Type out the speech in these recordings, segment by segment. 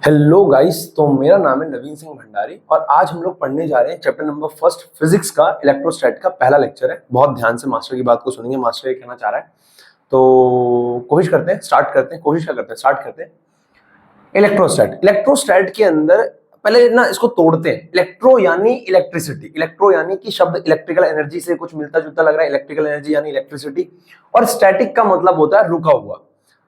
Hello guys, तो मेरा नाम है नवीन सिंह भंडारी और आज हम लोग पढ़ने जा रहे हैं चैप्टर नंबर फर्स्ट फिजिक्स का इलेक्ट्रोस्टैट का पहला लेक्चर है। बहुत ध्यान से मास्टर की बात को सुनेंगे, मास्टर ये कहना चाह रहा है। तो कोशिश करते हैं, स्टार्ट करते हैं, कोशिश क्या करते हैं, स्टार्ट करते हैं। इलेक्ट्रोस्टैट के अंदर पहले ना इसको तोड़ते हैं। इलेक्ट्रो यानी इलेक्ट्रिसिटी, इलेक्ट्रो यानी कि शब्द इलेक्ट्रिकल एनर्जी से कुछ मिलता जुलता लग रहा है, इलेक्ट्रिकल एनर्जी यानी इलेक्ट्रिसिटी, और स्टैटिक का मतलब होता है रुका हुआ।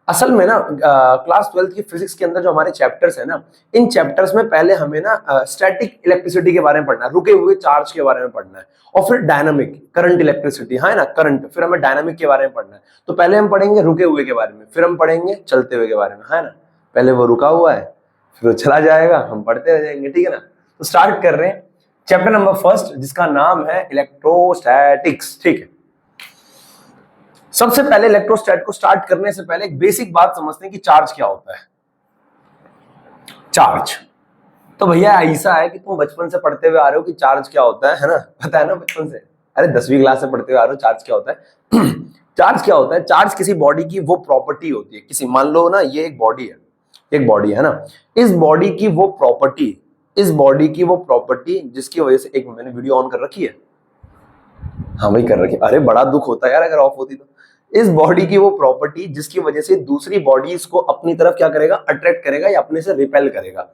असल में ना क्लास 12th की फिजिक्स के अंदर जो हमारे चैप्टर्स है ना, इन चैप्टर्स में पहले हमें ना स्टैटिक इलेक्ट्रिसिटी के बारे में पढ़ना है, रुके हुए चार्ज के बारे में पढ़ना है, और फिर डायनामिक करंट इलेक्ट्रिसिटी, हाँ है ना, करंट, फिर हमें डायनामिक के बारे में पढ़ना है। तो पहले हम पढ़ेंगे रुके हुए के बारे में, फिर हम पढ़ेंगे चलते हुए के बारे में, है ना। पहले वो रुका हुआ है, फिर वो चला जाएगा, हम पढ़ते रह जाएंगे, ठीक है ना। तो स्टार्ट कर रहे हैं चैप्टर नंबर फर्स्ट, जिसका नाम है इलेक्ट्रोस्टैटिक्स, ठीक है। सबसे पहले इलेक्ट्रोस्टैट को स्टार्ट करने से पहले एक बेसिक बात समझते हैं कि चार्ज क्या होता है। चार्ज तो भैया ऐसा है कि तुम बचपन से पढ़ते हुए आ रहे हो कि चार्ज क्या होता है ना, पता है ना बचपन से। अरे 10वीं क्लास से पढ़ते हुए आ रहे हो, चार्ज क्या होता है। चार्ज क्या होता है? चार्ज किसी बॉडी की वो प्रॉपर्टी होती है, किसी, मान लो ना ये एक बॉडी है, एक बॉडी है ना, इस बॉडी की वो प्रॉपर्टी, इस बॉडी की वो प्रॉपर्टी जिसकी वजह से, एक मैंने वीडियो ऑन कर रखी है, हाँ भाई कर रखी है, अरे बड़ा दुख होता है यार अगर ऑफ होती तो। इस बॉडी की वो प्रॉपर्टी जिसकी वजह से दूसरी बॉडीज को अपनी तरफ क्या करेगा, अट्रैक्ट करेगा या अपने से रिपेल करेगा।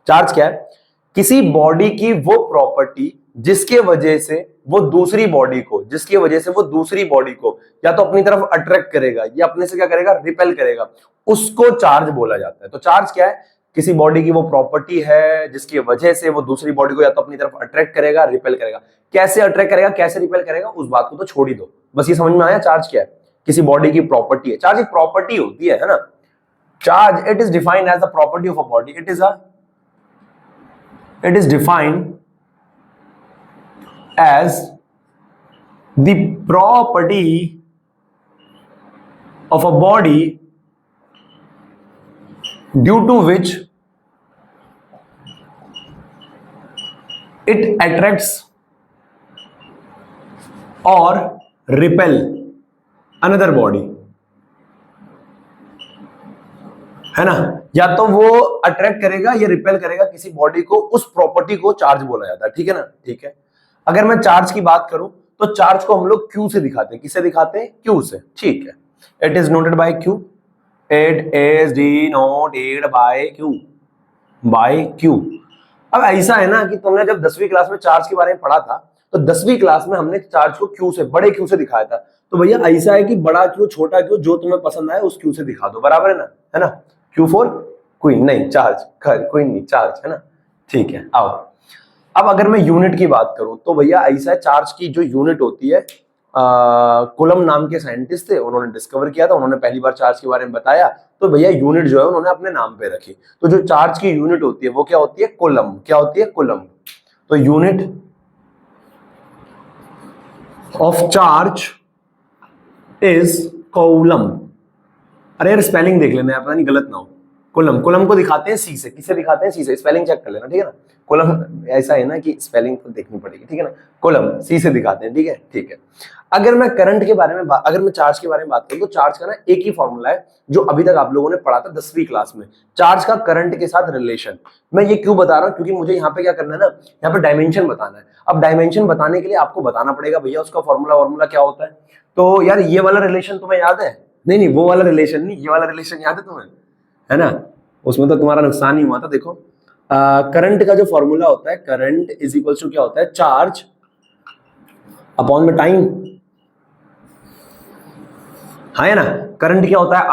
चार्ज क्या है? किसी बॉडी की वो प्रॉपर्टी जिसके वजह से वो दूसरी बॉडी को, जिसकी वजह से वो दूसरी बॉडी को या तो अपनी तरफ अट्रैक्ट करेगा या अपने से क्या करेगा, रिपेल करेगा, उसको चार्ज बोला जाता है। तो चार्ज क्या है? किसी बॉडी की वो प्रॉपर्टी है जिसकी वजह से वो दूसरी बॉडी को या तो अपनी तरफ अट्रैक्ट करेगा, रिपेल करेगा। कैसे अट्रैक्ट करेगा, कैसे रिपेल करेगा, उस बात को तो छोड़ ही दो, बस ये समझ में आया चार्ज क्या है। किसी बॉडी की प्रॉपर्टी है, चार्ज एक प्रॉपर्टी होती है ना। Charge it is defined as the property of a body, it is defined as the property of a body due to which it attracts or repel another body, है ना। या तो वो अट्रैक्ट करेगा या रिपेल करेगा किसी बॉडी को, उस प्रॉपर्टी को चार्ज बोला जाता है, ठीक है ना, ठीक है। अगर मैं चार्ज की बात करूं तो चार्ज को हम लोग क्यू से दिखाते हैं। किससे दिखाते हैं? क्यू से, ठीक है। It is noted by Q, it is denoted by Q, by Q. अब ऐसा है ना कि तुमने जब 10वीं क्लास में चार्ज के बारे में पढ़ा था तो 10वीं क्लास में हमने चार्ज को क्यू से, बड़े क्यू से दिखाया था। तो भैया ऐसा है कि बड़ा क्यू, छोटा क्यू, जो तुम्हें पसंद आए उस क्यू से दिखा दो, बराबर है ना। क्यू फॉर क्वीन, नहीं चार्ज, क्वीन नहीं चार्ज, है ना, ठीक है। आओ अब अगर मैं यूनिट की बात करूं तो भैया ऐसा है, चार्ज की जो यूनिट होती है, कूलम नाम के साइंटिस्ट थे, उन्होंने डिस्कवर किया था, उन्होंने पहली बार चार्ज के बारे में बताया। तो भैया यूनिट जो है उन्होंने अपने नाम पे रखी। तो जो चार्ज की यूनिट होती है वो क्या होती है? कूलम। क्या होती है? कूलम। तो unit of charge is coulomb. अरे यार स्पेलिंग देख लेना, पता नहीं गलत ना हो। कूलम, कूलम को दिखाते हैं सी से। किससे दिखाते हैं? सी से। स्पेलिंग चेक कर लेना, ठीक है ना। कूलम ऐसा है ना कि स्पेलिंग तो देखनी पड़ेगी, ठीक है ना। कूलम सी से दिखाते हैं, ठीक है, ठीक है। अगर मैं करंट के बारे में अगर मैं चार्ज के बारे में बात करूं तो चार्ज का ना एक ही फॉर्मूला है जो अभी तक आप लोगों ने पढ़ा था 10वीं क्लास में, चार्ज का करंट के साथ रिलेशन। मैं ये क्यों बता रहा हूं? क्योंकि मुझे यहाँ पे क्या करना है ना, यहाँ पे डायमेंशन बताना है। अब डायमेंशन बताने के लिए आपको बताना पड़ेगा भैया उसका फॉर्मूला क्या होता है। तो यार ये वाला रिलेशन तुम्हें याद है? नहीं, वो वाला रिलेशन नहीं, ये वाला रिलेशन याद है तुम्हें, है ना। उसमें तो तुम्हारा नुकसान ही हुआ था। देखो करंट का जो फॉर्मूला होता है, करंट इज इक्वल टू क्या होता है? चार्ज अपॉन में टाइम, हाँ है ना। करंट क्या होता है?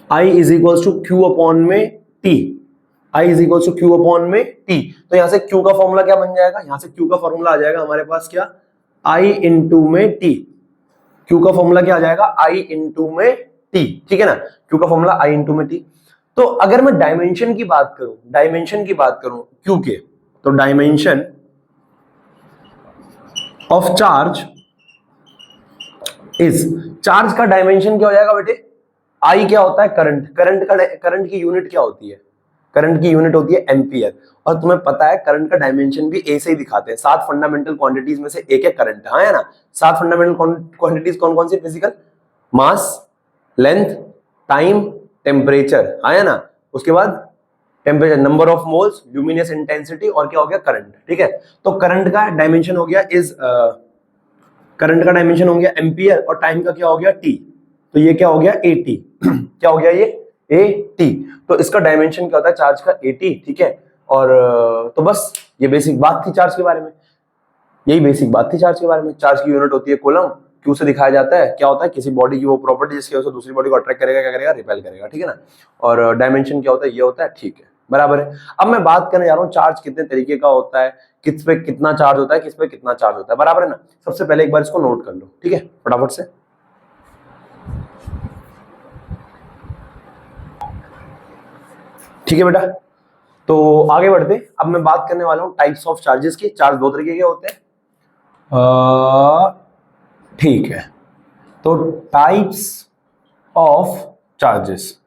I is equal to Q upon में T, I is equal to Q upon में टी। तो यहां से क्यू का फॉर्मूला क्या बन जाएगा? यहां से क्यू का फॉर्मूला आ जाएगा हमारे पास क्या? आई इंटू में टी। क्यू का फॉर्मूला क्या आ जाएगा? आई इंटू में टी, ठीक है ना। क्यू का फॉर्मूला आई इंटू में टी। तो अगर मैं डायमेंशन की बात करूं क्यू के, तो dimension of charge is, charge का डायमेंशन क्या हो जाएगा बेटे? आई क्या होता है? करंट की यूनिट क्या होती है? करंट की यूनिट होती है एम्पियर। और तुम्हें पता है करंट का डायमेंशन भी ए से ही दिखाते हैं। 7 फंडामेंटल क्वांटिटीज में से एक है करंट, हाँ है ना। 7 फंडामेंटल क्वांटिटीज कौन कौन सी? फिजिकल, मास, लेंथ, टाइम, टेम्परेचर आया ना, उसके बाद temperature, number of moles, luminous intensity, और क्या हो गया, करंट। ठीक है, तो करंट का डायमेंशन हो गया करंट का डायमेंशन हो गया एम्पियर, और टाइम का क्या हो गया, टी। तो ये क्या हो गया, एटी क्या हो गया ये, एटी। तो इसका डायमेंशन क्या होता है चार्ज का, एटी। ठीक है, और तो बस ये बेसिक बात थी चार्ज के बारे में, यही बेसिक बात थी चार्ज के बारे में। चार्ज की यूनिट होती है कूलम, क्यू से दिखाया जाता है, क्या होता है, किसी बॉडी की वो प्रॉपर्टी जिसकी वजह से दूसरी बॉडी को अट्रैक्ट करेगा, क्या करेगा, रिपेल करेगा। ठीक है ना, और डायमेंशन क्या होता है, ये होता है। ठीक है, बराबर है। अब मैं बात करने जा रहा हूँ चार्ज कितने तरीके का होता है, किस पे कितना चार्ज होता है, किस पे कितना चार्ज होता है, बराबर है ना। सबसे पहले एक बार इसको नोट कर लो, ठीक है, फटाफट से। ठीक है बेटा, तो आगे बढ़ते। अब मैं बात करने वाला हूं टाइप्स ऑफ चार्जेस की। चार्ज दो तरीके के होते हैं, ठीक है। तो टाइप्स ऑफ चार्जेस,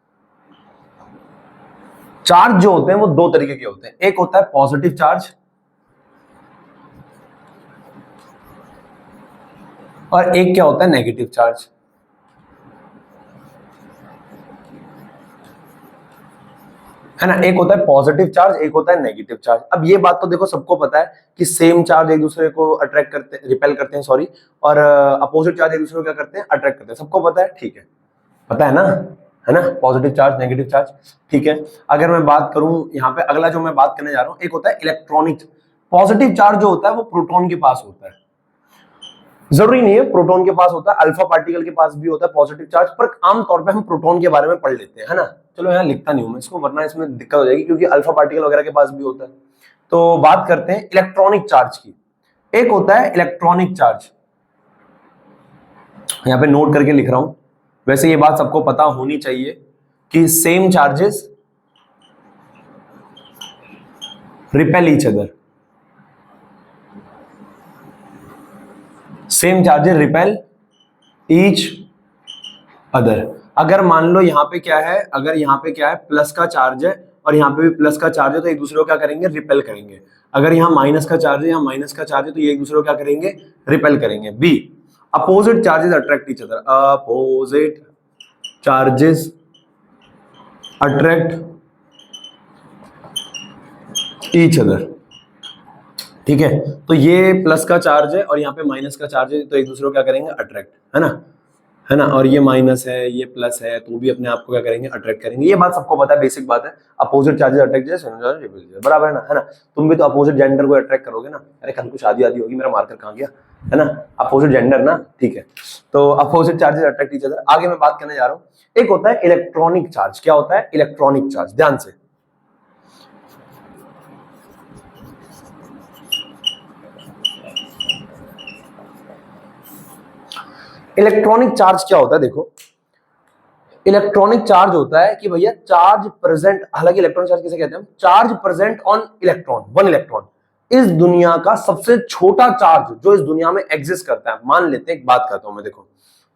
चार्ज जो होते हैं वो दो तरीके के होते हैं। एक होता है पॉजिटिव चार्ज, और एक क्या होता है, नेगेटिव चार्ज। है ना, एक होता है पॉजिटिव चार्ज, एक होता है नेगेटिव चार्ज। अब ये बात तो देखो सबको पता है कि सेम चार्ज एक दूसरे को अट्रैक्ट करते हैं, रिपेल करते हैं, सॉरी, और अपोजिट चार्ज एक दूसरे को क्या करते हैं, अट्रैक्ट करते हैं। सबको पता है, ठीक है, पता है ना, है ना, पॉजिटिव चार्ज, नेगेटिव चार्ज। ठीक है, अगर मैं बात करूं यहाँ पे, अगला जो मैं बात करने जा रहा हूं, एक होता है इलेक्ट्रॉनिक। पॉजिटिव चार्ज जो होता है वो प्रोटॉन के पास होता है, जरूरी नहीं है प्रोटॉन के पास होता है, अल्फा पार्टिकल के पास भी होता है पॉजिटिव चार्ज, पर आमतौर पे हम प्रोटॉन के बारे में पढ़ लेते हैं, है ना। चलो यहाँ लिखता नहीं हूं मैं इसको, वरना इसमें दिक्कत हो जाएगी, क्योंकि अल्फा पार्टिकल वगैरह के पास भी होता है। तो बात करते हैं इलेक्ट्रॉनिक चार्ज की। एक होता है इलेक्ट्रॉनिक चार्ज, यहाँ पे नोट करके लिख रहा हूं, वैसे ये बात सबको पता होनी चाहिए कि same charges repel each other, same charges repel each other. अगर मान लो यहाँ पे क्या है, अगर यहाँ पे क्या है, प्लस का चार्ज है और यहाँ पे भी प्लस का चार्ज है, तो एक दूसरे को क्या करेंगे, रिपेल करेंगे। अगर यहाँ माइनस का चार्ज है, यहाँ माइनस का चार्ज है, तो ये एक दूसरे को क्या करेंगे, रिपेल करेंगे। B, opposite charges attract each other, opposite charges attract each other. ठीक है, तो ये प्लस का चार्ज है और यहाँ पे माइनस का चार्ज है, तो एक दूसरे को क्या करेंगे, अट्रैक्ट, है ना, है ना। और ये माइनस है, ये प्लस है, तो भी अपने आप को क्या करेंगे, अट्रैक्ट करेंगे। ये बात सबको पता है, बेसिक बात है, अपोजिट चार्जेस अट्रैक्ट जैसे, बराबर है ना, है ना। तुम भी तो अपोजिट जेंडर को अट्रैक्ट करोगे ना। अरे कल को शादी आदि होगी, मेरा मार्कर कहाँ गया, है ना, अपोजिट जेंडर ना, ठीक है। तो opposite charges attract each other. आगे मैं बात करने जा रहा हूँ, एक होता है इलेक्ट्रॉनिक चार्ज। क्या होता है इलेक्ट्रॉनिक चार्ज, ध्यान से। इलेक्ट्रॉनिक चार्ज क्या होता है, देखो, इलेक्ट्रॉनिक चार्ज होता है कि भैया चार्ज प्रेजेंट, हालांकि इलेक्ट्रॉनिक चार्ज किसे कहते हैं, charge present on electron, one electron. इस दुनिया का सबसे छोटा चार्ज जो इस दुनिया में एग्जिस्ट करता है। मान लेते हैं, एक बात करता हूं मैं, देखो,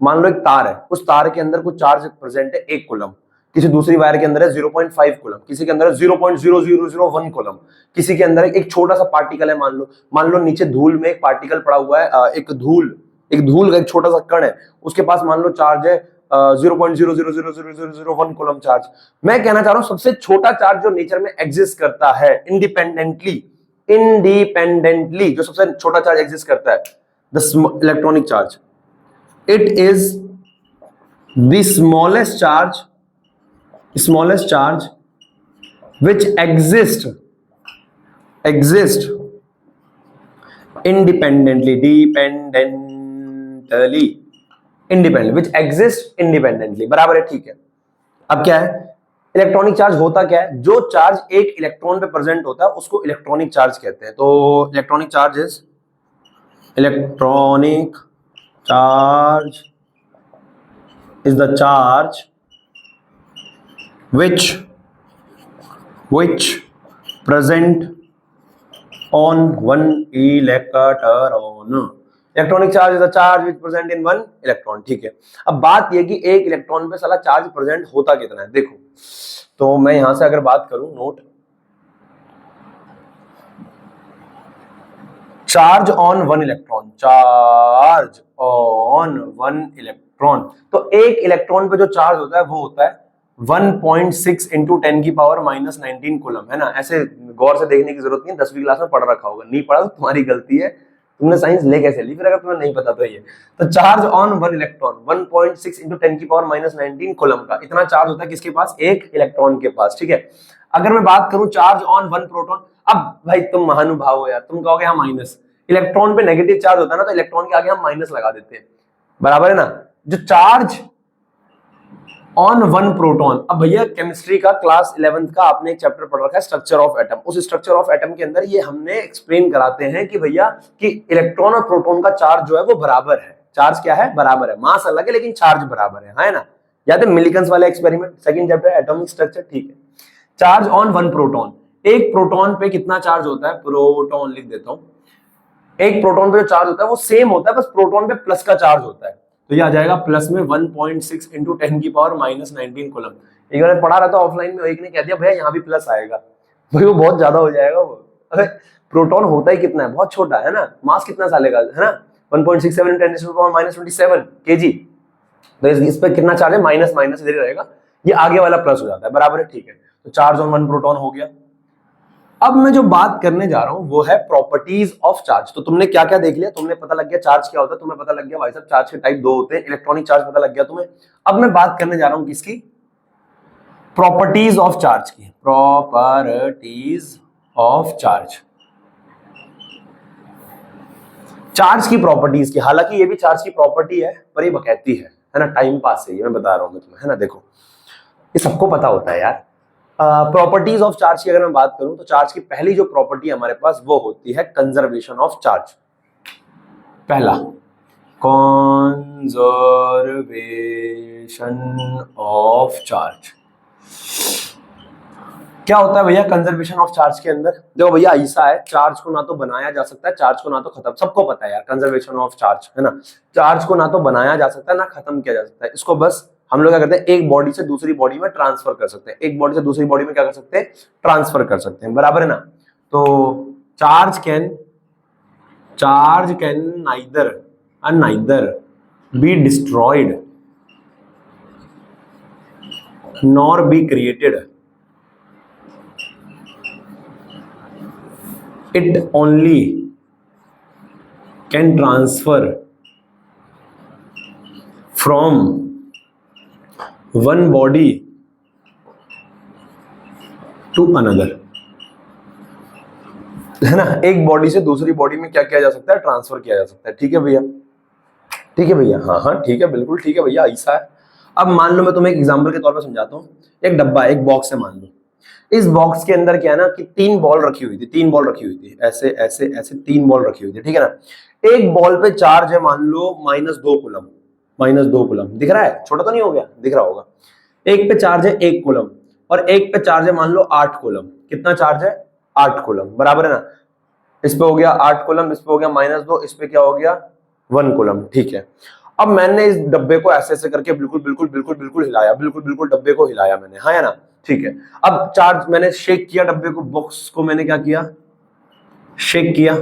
मान लो एक तार है, उस तार के अंदर कुछ चार्ज प्रेजेंट है 1 कूलम, किसी दूसरी वायर के अंदर है 0.5 कूलम, किसी के अंदर है 0.0001 कूलम, किसी के अंदर एक छोटा सा पार्टिकल है, मान लो नीचे धूल में एक पार्टिकल पड़ा हुआ है, एक धूल का एक छोटा सा कण है, उसके पास मान लो चार्ज है 0.000001 कूलम चार्ज। मैं कहना चाह रहा हूं सबसे छोटा चार्ज जो नेचर में एग्जिस्ट करता है इंडिपेंडेंटली जो सबसे छोटा चार्ज एग्जिस्ट करता है, the electronic charge, it is the smallest charge which exist which exist independently, बराबर है, ठीक है। अब क्या है, इलेक्ट्रॉनिक चार्ज होता क्या है, जो चार्ज एक इलेक्ट्रॉन पे प्रेजेंट होता है उसको इलेक्ट्रॉनिक चार्ज कहते हैं। तो electronic charge is the charge which present on one electron. Electronic charge is a charge which present in one electron, ठीक है। अब बात यह कि एक इलेक्ट्रॉन पे साला चार्ज प्रेजेंट होता कितना है, देखो, तो मैं यहां से अगर बात करूं, note, charge on one electron, तो एक इलेक्ट्रॉन पे जो चार्ज होता है वो होता है 1.6 इंटू 10 की पावर माइनस 19 कूलम, है ना। ऐसे गौर से देखने की जरूरत नहीं, 10वीं क्लास में पढ़ रखा होगा, नहीं पढ़ा तो तुम्हारी गलती है, तुमने साइंस ले कैसे ली फिर अगर तुम्हें नहीं पता तो ये। तो charge on one electron 1.6 into 10 की पावर माइनस 19 कूलम का इतना चार्ज होता है किसके पास, एक इलेक्ट्रॉन के पास, ठीक है। अगर मैं बात करूं चार्ज ऑन वन प्रोटॉन, अब भाई तुम महानुभाव हो यार, तुम कहोगे हाँ माइनस, इलेक्ट्रॉन पे नेगेटिव चार्ज होता है ना, तो इलेक्ट्रॉन के आगे हम माइनस लगा देते हैं, बराबर है ना। जो चार्ज ऑन वन प्रोटॉन, अब भैया केमिस्ट्री का क्लास 11th का आपने एक चैप्टर पढ़ रखा है स्ट्रक्चर ऑफ एटम, उस स्ट्रक्चर ऑफ एटम के अंदर ये हमने एक्सप्लेन कराते हैं कि भैया कि इलेक्ट्रॉन और प्रोटॉन का चार्ज जो है वो बराबर है, चार्ज क्या है, बराबर है, मास अलग है लेकिन चार्ज बराबर है ना। याद है मिलिकन्स वाला experiment, second chapter atomic structure, ठीक है। चार्ज ऑन वन प्रोटॉन, एक प्रोटॉन पे कितना चार्ज होता है, प्रोटॉन लिख देता हूं, एक प्रोटॉन पे जो चार्ज होता है वो सेम होता है, बस प्रोटॉन पे प्लस का चार्ज होता है, तो ये आ जाएगा प्लस में 1.6 इंटू 10 की पावर माइनस 19 कूलम। एक बार पढ़ा रहा था ऑफलाइन में, एक ने कह दिया भैया यहाँ भी प्लस आएगा, भाई वो बहुत ज्यादा हो जाएगा वो, अरे प्रोटॉन होता ही कितना है, बहुत छोटा है ना, मास कितना सालेगा, है ना 1.67 इंटू 10 की पावर माइनस 27 केजी, तो इस पे कितना चार्ज है, माइनस माइनस इधर ही रहेगा, ये आगे वाला प्लस हो जाता है, बराबर है, ठीक है। तो चार्ज ऑन वन प्रोटॉन हो गया। अब मैं जो बात करने जा रहा हूं वो है प्रॉपर्टीज ऑफ चार्ज। तो तुमने क्या क्या देख लिया, तुम्हें पता लग गया चार्ज क्या होता है, तुम्हें पता लग गया भाई साहब चार्ज के टाइप दो होते हैं, इलेक्ट्रॉनिक चार्ज पता लग गया तुम्हें। अब मैं बात करने जा रहा हूं किसकी, प्रॉपर्टीज ऑफ चार्ज की, प्रॉपर्टीज ऑफ चार्ज, चार्ज की प्रॉपर्टीज की। हालांकि ये भी चार्ज की प्रॉपर्टी है पर ये बकैती है ना, टाइम पास है ये, मैं बता रहा हूं मैं तुम्हें, है ना। देखो ये सबको पता होता है यार। प्रॉपर्टीज ऑफ चार्ज की अगर मैं बात करूं तो चार्ज की पहली जो प्रॉपर्टी हमारे पास वो होती है कंजर्वेशन ऑफ चार्ज। पहला कंजर्वेशन ऑफ चार्ज, क्या होता है भैया कंजर्वेशन ऑफ चार्ज के अंदर, देखो भैया ऐसा है, चार्ज को ना तो बनाया जा सकता है, चार्ज को ना तो खत्म, सबको पता है यार कंजर्वेशन ऑफ चार्ज, है ना। चार्ज को ना तो बनाया जा सकता है ना खत्म किया जा सकता है, इसको बस हम लोग क्या करते हैं, एक बॉडी से दूसरी बॉडी में ट्रांसफर कर सकते हैं, एक बॉडी से दूसरी बॉडी में क्या कर सकते हैं, ट्रांसफर कर सकते हैं, बराबर है ना। तो charge can neither be destroyed nor be created, it only can transfer from one body to another, है ना। एक बॉडी से दूसरी बॉडी में क्या किया जा सकता है, ट्रांसफर किया जा सकता है, ठीक है भैया, ठीक है भैया, हाँ हाँ ठीक है, बिल्कुल ठीक है भैया, ऐसा है। अब मान लो मैं तुम्हें एक एग्जांपल के तौर पर समझाता हूँ, एक डब्बा, एक बॉक्स है मान लो, इस बॉक्स के अंदर क्या है ना कि तीन बॉल रखी हुई थी, ऐसे ऐसे ऐसे तीन बॉल रखी हुई थी, ठीक है ना। एक बॉल पे चार्ज है मान लो -2 कूलम, दिख रहा है, छोटा तो नहीं हो गया, दिख रहा होगा। एक पे चार्ज है 1 कूलम और एक पे चार्ज है मान लो 8 कूलम, कितना चार्ज है, 8 कूलम, बराबर है ना। इस पे हो गया 8 कूलम, इस पे हो गया -2, इस पे क्या हो गया 1 कूलम, ठीक है। अब मैंने इस डब्बे को ऐसे ऐसे करके बिल्कुल हिलाया, बिल्कुल डब्बे को हिलाया मैंने, हाँ या ना, ठीक है। अब चार्ज मैंने शेक किया डब्बे को, बॉक्स को मैंने क्या किया, शेक किया,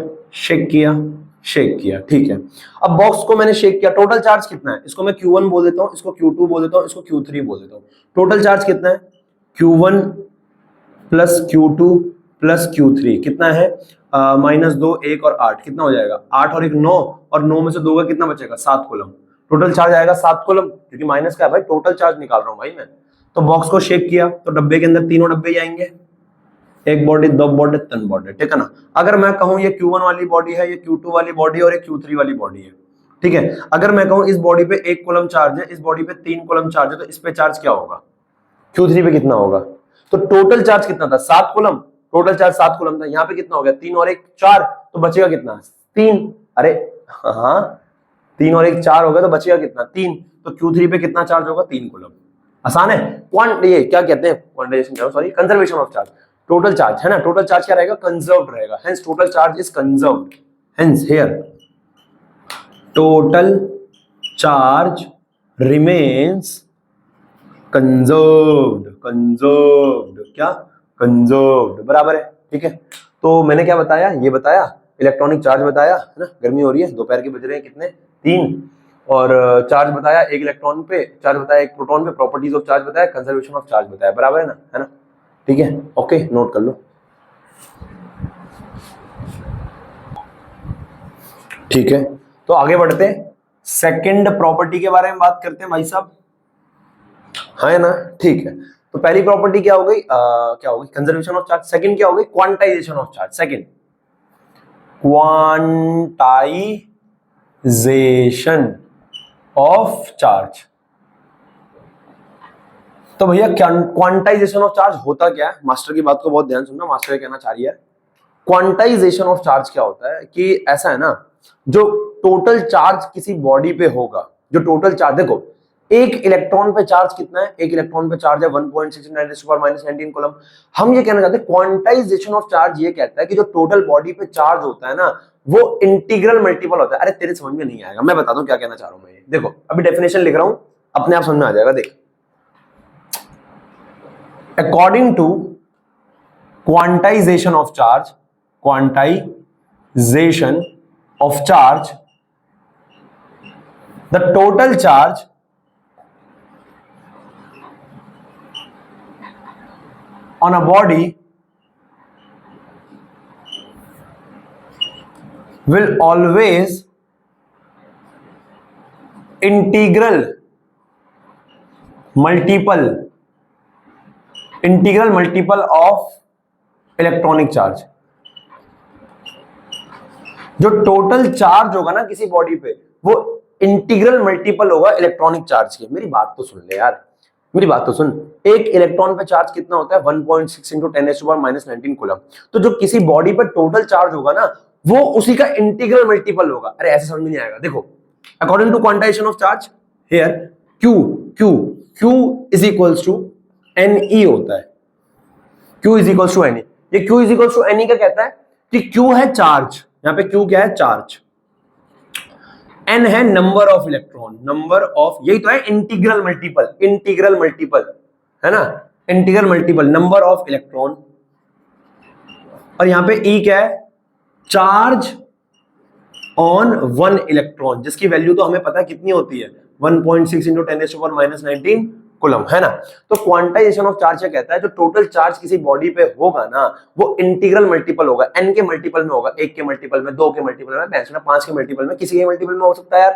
ठीक है। अब बॉक्स को मैंने शेक किया, टोटल चार्ज कितना है, इसको मैं Q1 बोल देता हूं, इसको Q2 बोल देता हूं, इसको Q3 बोल देता हूं। टोटल चार्ज कितना है, Q1 plus Q2 plus Q3 कितना है, -2, 1 और 8, कितना हो जाएगा, 8 और 1 9, और 9 में से 2 का कितना बचेगा, 7 कूलम। टोटल चार्ज आएगा 7 कूलम, क्योंकि माइनस का है भाई, टोटल चार्ज निकाल रहा हूं भाई मैं। तो बॉक्स को शेक किया तो डब्बे के अंदर तीनों डब्बे ही आएंगे, एक बॉडी, दो बॉडी, तीन बॉडी, ठीक है ना। अगर मैं कहूं ये Q1 वाली बॉडी है, ये Q2 वाली बॉडी और ये Q3 वाली बॉडी है, ठीक है। अगर मैं कहूं इस बॉडी पे 1 कूलम चार्ज है, इस बॉडी पे 3 कूलम चार्ज है, तो इस पे चार्ज क्या होगा, Q3 पे कितना होगा। तो टोटल चार्ज कितना था, 7 कूलम, टोटल चार्ज 7 कूलम था, यहाँ पे कितना हो गया, 3 और 1 4, तो बचेगा कितना, 3, अरे हाँ 3 और 1 4 हो गया, तो बचेगा कितना, 3, तो Q3 पे कितना चार्ज होगा, 3 कूलम। आसान है, ये क्या कहते हैं, quantization, sorry conservation of charge. Total charge है ना, टोटल चार्ज क्या रहेगा, कंजर्व्ड रहेगा, hence total charge is conserved, hence here total charge remains conserved, क्या, कंजर्व्ड, बराबर है, ठीक है। तो मैंने क्या बताया, ये बताया इलेक्ट्रॉनिक चार्ज बताया, है ना। गर्मी हो रही है, दोपहर के बज रहे हैं कितने, 3, और चार्ज बताया एक इलेक्ट्रॉन पे, चार्ज बताया एक प्रोटॉन पे, प्रॉपर्टीज ऑफ चार्ज बताया, कंजर्वेशन ऑफ चार्ज बताया, बराबर है ना? ठीक है, ओके, नोट कर लो। ठीक है, तो आगे बढ़ते हैं, सेकंड प्रॉपर्टी के बारे में बात करते हैं भाई साहब, है ना? ठीक है, तो पहली प्रॉपर्टी क्या हो गई, क्या हो गई? Conservation of charge. सेकंड क्या हो गई? Quantization of charge. Second, quantization of charge. तो भैया क्वांटाइजेशन ऑफ चार्ज होता क्या है? मास्टर की बात को बहुत ध्यान सुनना, मास्टर कहना चाह रही है क्वांटाइजेशन ऑफ चार्ज क्या होता है कि ऐसा है ना, जो टोटल चार्ज किसी बॉडी पे होगा, जो टोटल चार्ज, देखो एक इलेक्ट्रॉन पे चार्ज कितना है? एक इलेक्ट्रॉन पे चार्ज है 1.6 × 10⁻⁻⁹ कूलम। हम ये कहना चाहते हैं क्वांटाइजेशन ऑफ चार्ज ये कहता है कि जो टोटल बॉडी पे चार्ज होता है ना, वो इंटीग्रल मल्टीपल होता है। अरे तेरे समझ में नहीं आएगा, मैं बता दूं क्या कहना चाह रहा हूं मैं। देखो अभी डेफिनेशन लिख रहा हूं, अपने आप समझ में आ जाएगा। देख, according to quantization of charge, quantization of charge, the total charge on a body will always integral multiple of electronic charge. जो टोटल चार्ज होगा ना किसी बॉडी पे, वो इंटीग्रल मल्टीपल होगा इलेक्ट्रॉनिक चार्ज के। मेरी बात तो सुन ले यार, मेरी बात तो सुन। एक इलेक्ट्रॉन पे चार्ज कितना होता है? 1.6 × 10⁻⁻⁹ कूलम। तो जो किसी बॉडी पे टोटल चार्ज होगा ना, वो उसी का इंटीग्रल मल्टीपल होगा। अरे ऐसे समझ में नहीं आएगा। देखो, according to quantization of charge here, Q is equals to Ne होता है। Q is equals to Ne। ये Q is equals to Ne का कहता है कि Q है चार्ज, यहां पे Q क्या है? चार्ज। N है number of electron, number of, यही तो है इंटीग्रल मल्टीपल, है ना? Integral multiple number of electron. और यहां पे E क्या है? चार्ज ऑन वन इलेक्ट्रॉन, जिसकी वैल्यू तो हमें पता है कितनी होती है, 1.6 × 10⁻⁻⁹ कूलम, है ना? तो क्वांटाइजेशन ऑफ चार्ज क्या कहता है? जो टोटल चार्ज किसी बॉडी पे होगा ना, वो इंटीग्रल मल्टीपल होगा, n के मल्टीपल में होगा, 1 के मल्टीपल में, 2 के मल्टीपल में, 5 के मल्टीपल में, किसी के मल्टीपल में हो सकता है यार।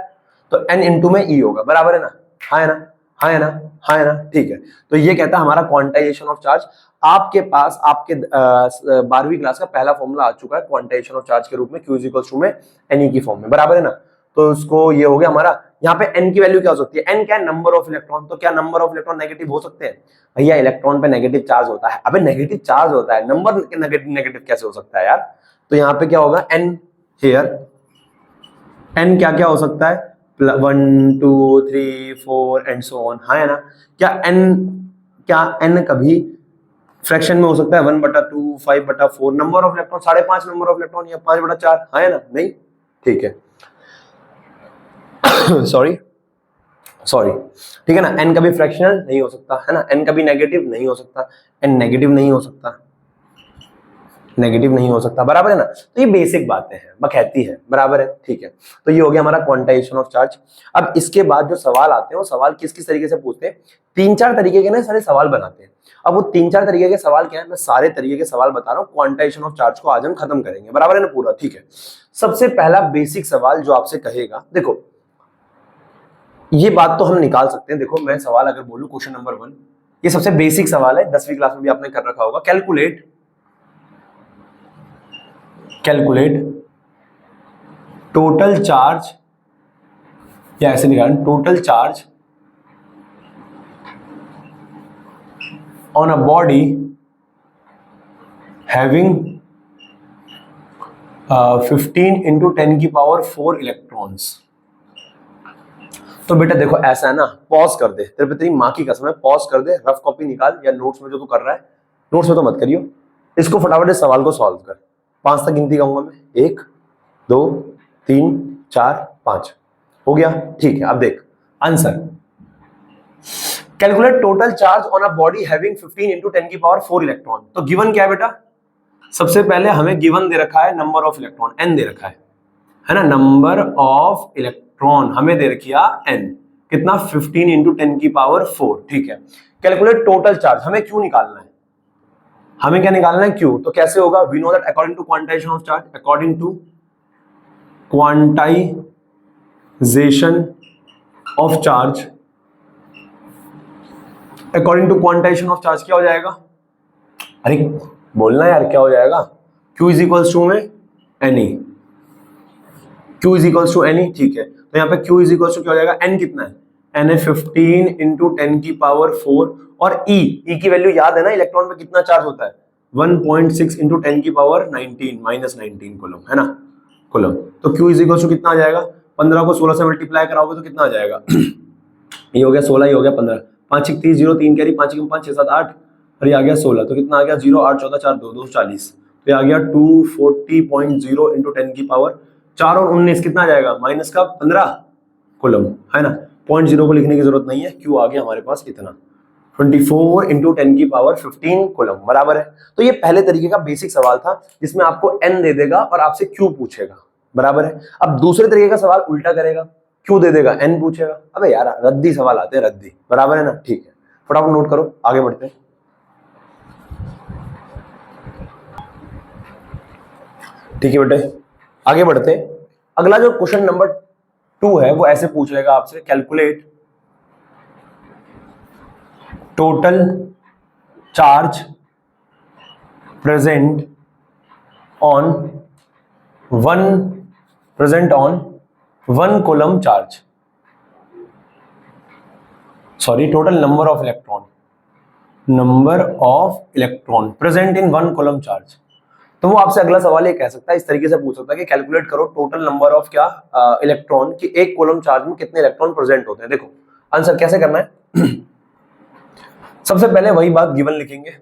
तो n इंटू में E होगा, बराबर है ना? हाँ है ना? हाँ है ना? हाँ है ना? ठीक है, तो ये कहता है हमारा क्वांटाइजेशन ऑफ चार्ज। आपके पास आपके 12वीं क्लास का पहला फॉर्मूला आ चुका है क्वांटाइजेशन ऑफ चार्ज के रूप में, Q इज इक्वल्स टू में Ne की फॉर्म में, बराबर है ना? तो उसको ये हो गया हमारा। यहाँ पे n की वैल्यू क्या हो सकती है? n क्या है? Number of electron. तो क्या नंबर ऑफ इलेक्ट्रॉन नेगेटिव हो सकते हैं? भैया इलेक्ट्रॉन पे नेगेटिव चार्ज होता है। अबे नेगेटिव चार्ज होता है, नंबर नेगेटिव कैसे हो सकता है यार? तो यहाँ पे क्या होगा? n हियर, n क्या क्या हो सकता है? 1 2 3 4 एंड सो ऑन, हाँ है ना? क्या n कभी फ्रैक्शन में हो सकता है? 1/2, 5/4, number of electron 5.5 number of electron, या 5/4, हाँ है ना? नहीं, ठीक है। सॉरी, ठीक है ना? n कभी फ्रैक्शनल नहीं हो सकता, है ना? n कभी नेगेटिव नहीं हो सकता, n नेगेटिव नहीं हो सकता, बराबर है ना? तो ये बेसिक बातें हैं, बखैती है, बराबर है, ठीक है। तो ये हो गया हमारा क्वांटाइजेशन ऑफ चार्ज। अब इसके बाद जो सवाल आते हैं, वो सवाल किस किस तरीके से पूछते हैं? 3-4 तरीके के ना सारे सवाल बनाते हैं। अब वो 3-4 तरीके के सवाल क्या है, मैं सारे तरीके के सवाल बता रहा हूँ। क्वांटाइजेशन ऑफ चार्ज को आज हम खत्म करेंगे, बराबर है ना पूरा? ठीक है। सबसे पहला बेसिक सवाल जो आपसे कहेगा, देखो ये बात तो हम निकाल सकते हैं। देखो मैं सवाल अगर बोलूं, क्वेश्चन नंबर 1, ये सबसे बेसिक सवाल है, 10वीं क्लास में भी आपने कर रखा होगा। कैलकुलेट टोटल चार्ज, या ऐसे निकालें, total charge on a body having 15 × 10⁻⁴ electrons. तो बेटा देखो ऐसा है ना, पॉज कर दे, तेरे पे तेरी माँ की कसम है, पॉज कर दे, रफ कॉपी निकाल, या नोट्स में जो तू कर रहा है, नोट्स में तो मत करियो, इसको फटाफट इस सवाल को सॉल्व कर। 5 तक गिनती कहूंगा मैं, 1 2 3 4 5, हो गया? ठीक है। अब देख answer, calculate total charge on a body having 15 × 10⁻⁴ electron. तो गिवन क्या है बेटा? सबसे पहले हमें गिवन दे रखा है नंबर ऑफ इलेक्ट्रॉन, n दे रखा है ना? नंबर ऑफ इलेक्ट्रॉन इलेक्ट्रॉन हमें दे रखिया n, कितना 15 इंटू 10 की पावर 4, ठीक है। कैलकुलेट टोटल चार्ज, हमें क्यों निकालना है, हमें क्या निकालना है, क्यों। तो कैसे होगा, we know that according to quantization of charge, according to quantization of charge, according to quantization of charge क्या हो जाएगा, अरे बोलना यार क्या हो जाएगा, Q इज इक्वल्स टू में NE, Q is equals to NE, ठीक है। तो यहाँ पे Q इज इक्वल्स टू क्या हो जाएगा, N कितना है, N है 15 इंटू 10 की पावर 4, और E की वैल्यू याद है ना, इलेक्ट्रॉन पे कितना चार्ज होता है 1.6 इंटू 10 की पावर 19 माइनस 19 कूलम, है ना, कूलम। तो Q इज इक्वल्स टू कितना आ जाएगा, 15 को 16 से मल्टीप्लाई कराओगे तो कितना आ जाएगा ये हो गया 16, ये हो गया 15, 5 6 30 0 3 कैरी 5 5 6 7 8, और ये आ गया 16, तो कितना आ गया 0 8 14 4 2 240, तो ये आ गया 240.0 इंटू 10 की पावर 4 और 19 कितना आ जाएगा माइनस का 15 कूलम, है ना। 0.0 को लिखने की जरूरत नहीं है, क्यों आ गया हमारे पास इतना 24 इंटू 10 की पावर 15 कूलम, बराबर है। तो ये पहले तरीके का बेसिक सवाल था जिसमें आपको n दे देगा और आपसे q पूछेगा, बराबर है। अब दूसरे तरीके का सवाल उल्टा करेगा, q दे देगा n पूछेगा, अबे यार रद्दी सवाल आते हैं, रद्दी, बराबर है ना, ठीक है। फटाफट नोट करो, आगे बढ़ते हैं। ठीक है बेटे, आगे बढ़ते हैं। अगला जो क्वेश्चन नंबर 2 है वो ऐसे पूछ लेगा आपसे, calculate total charge present on one coulomb charge, sorry total number of electron present in 1 coulomb charge. तो वो आपसे अगला सवाल ये कह सकता है, इस तरीके से पूछ सकता है कि कैलकुलेट करो टोटल नंबर ऑफ क्या इलेक्ट्रॉन कि एक कूलम चार्ज में कितने इलेक्ट्रॉन प्रेजेंट होते हैं। देखो आंसर कैसे करना है सबसे पहले वही बात गिवन लिखेंगे,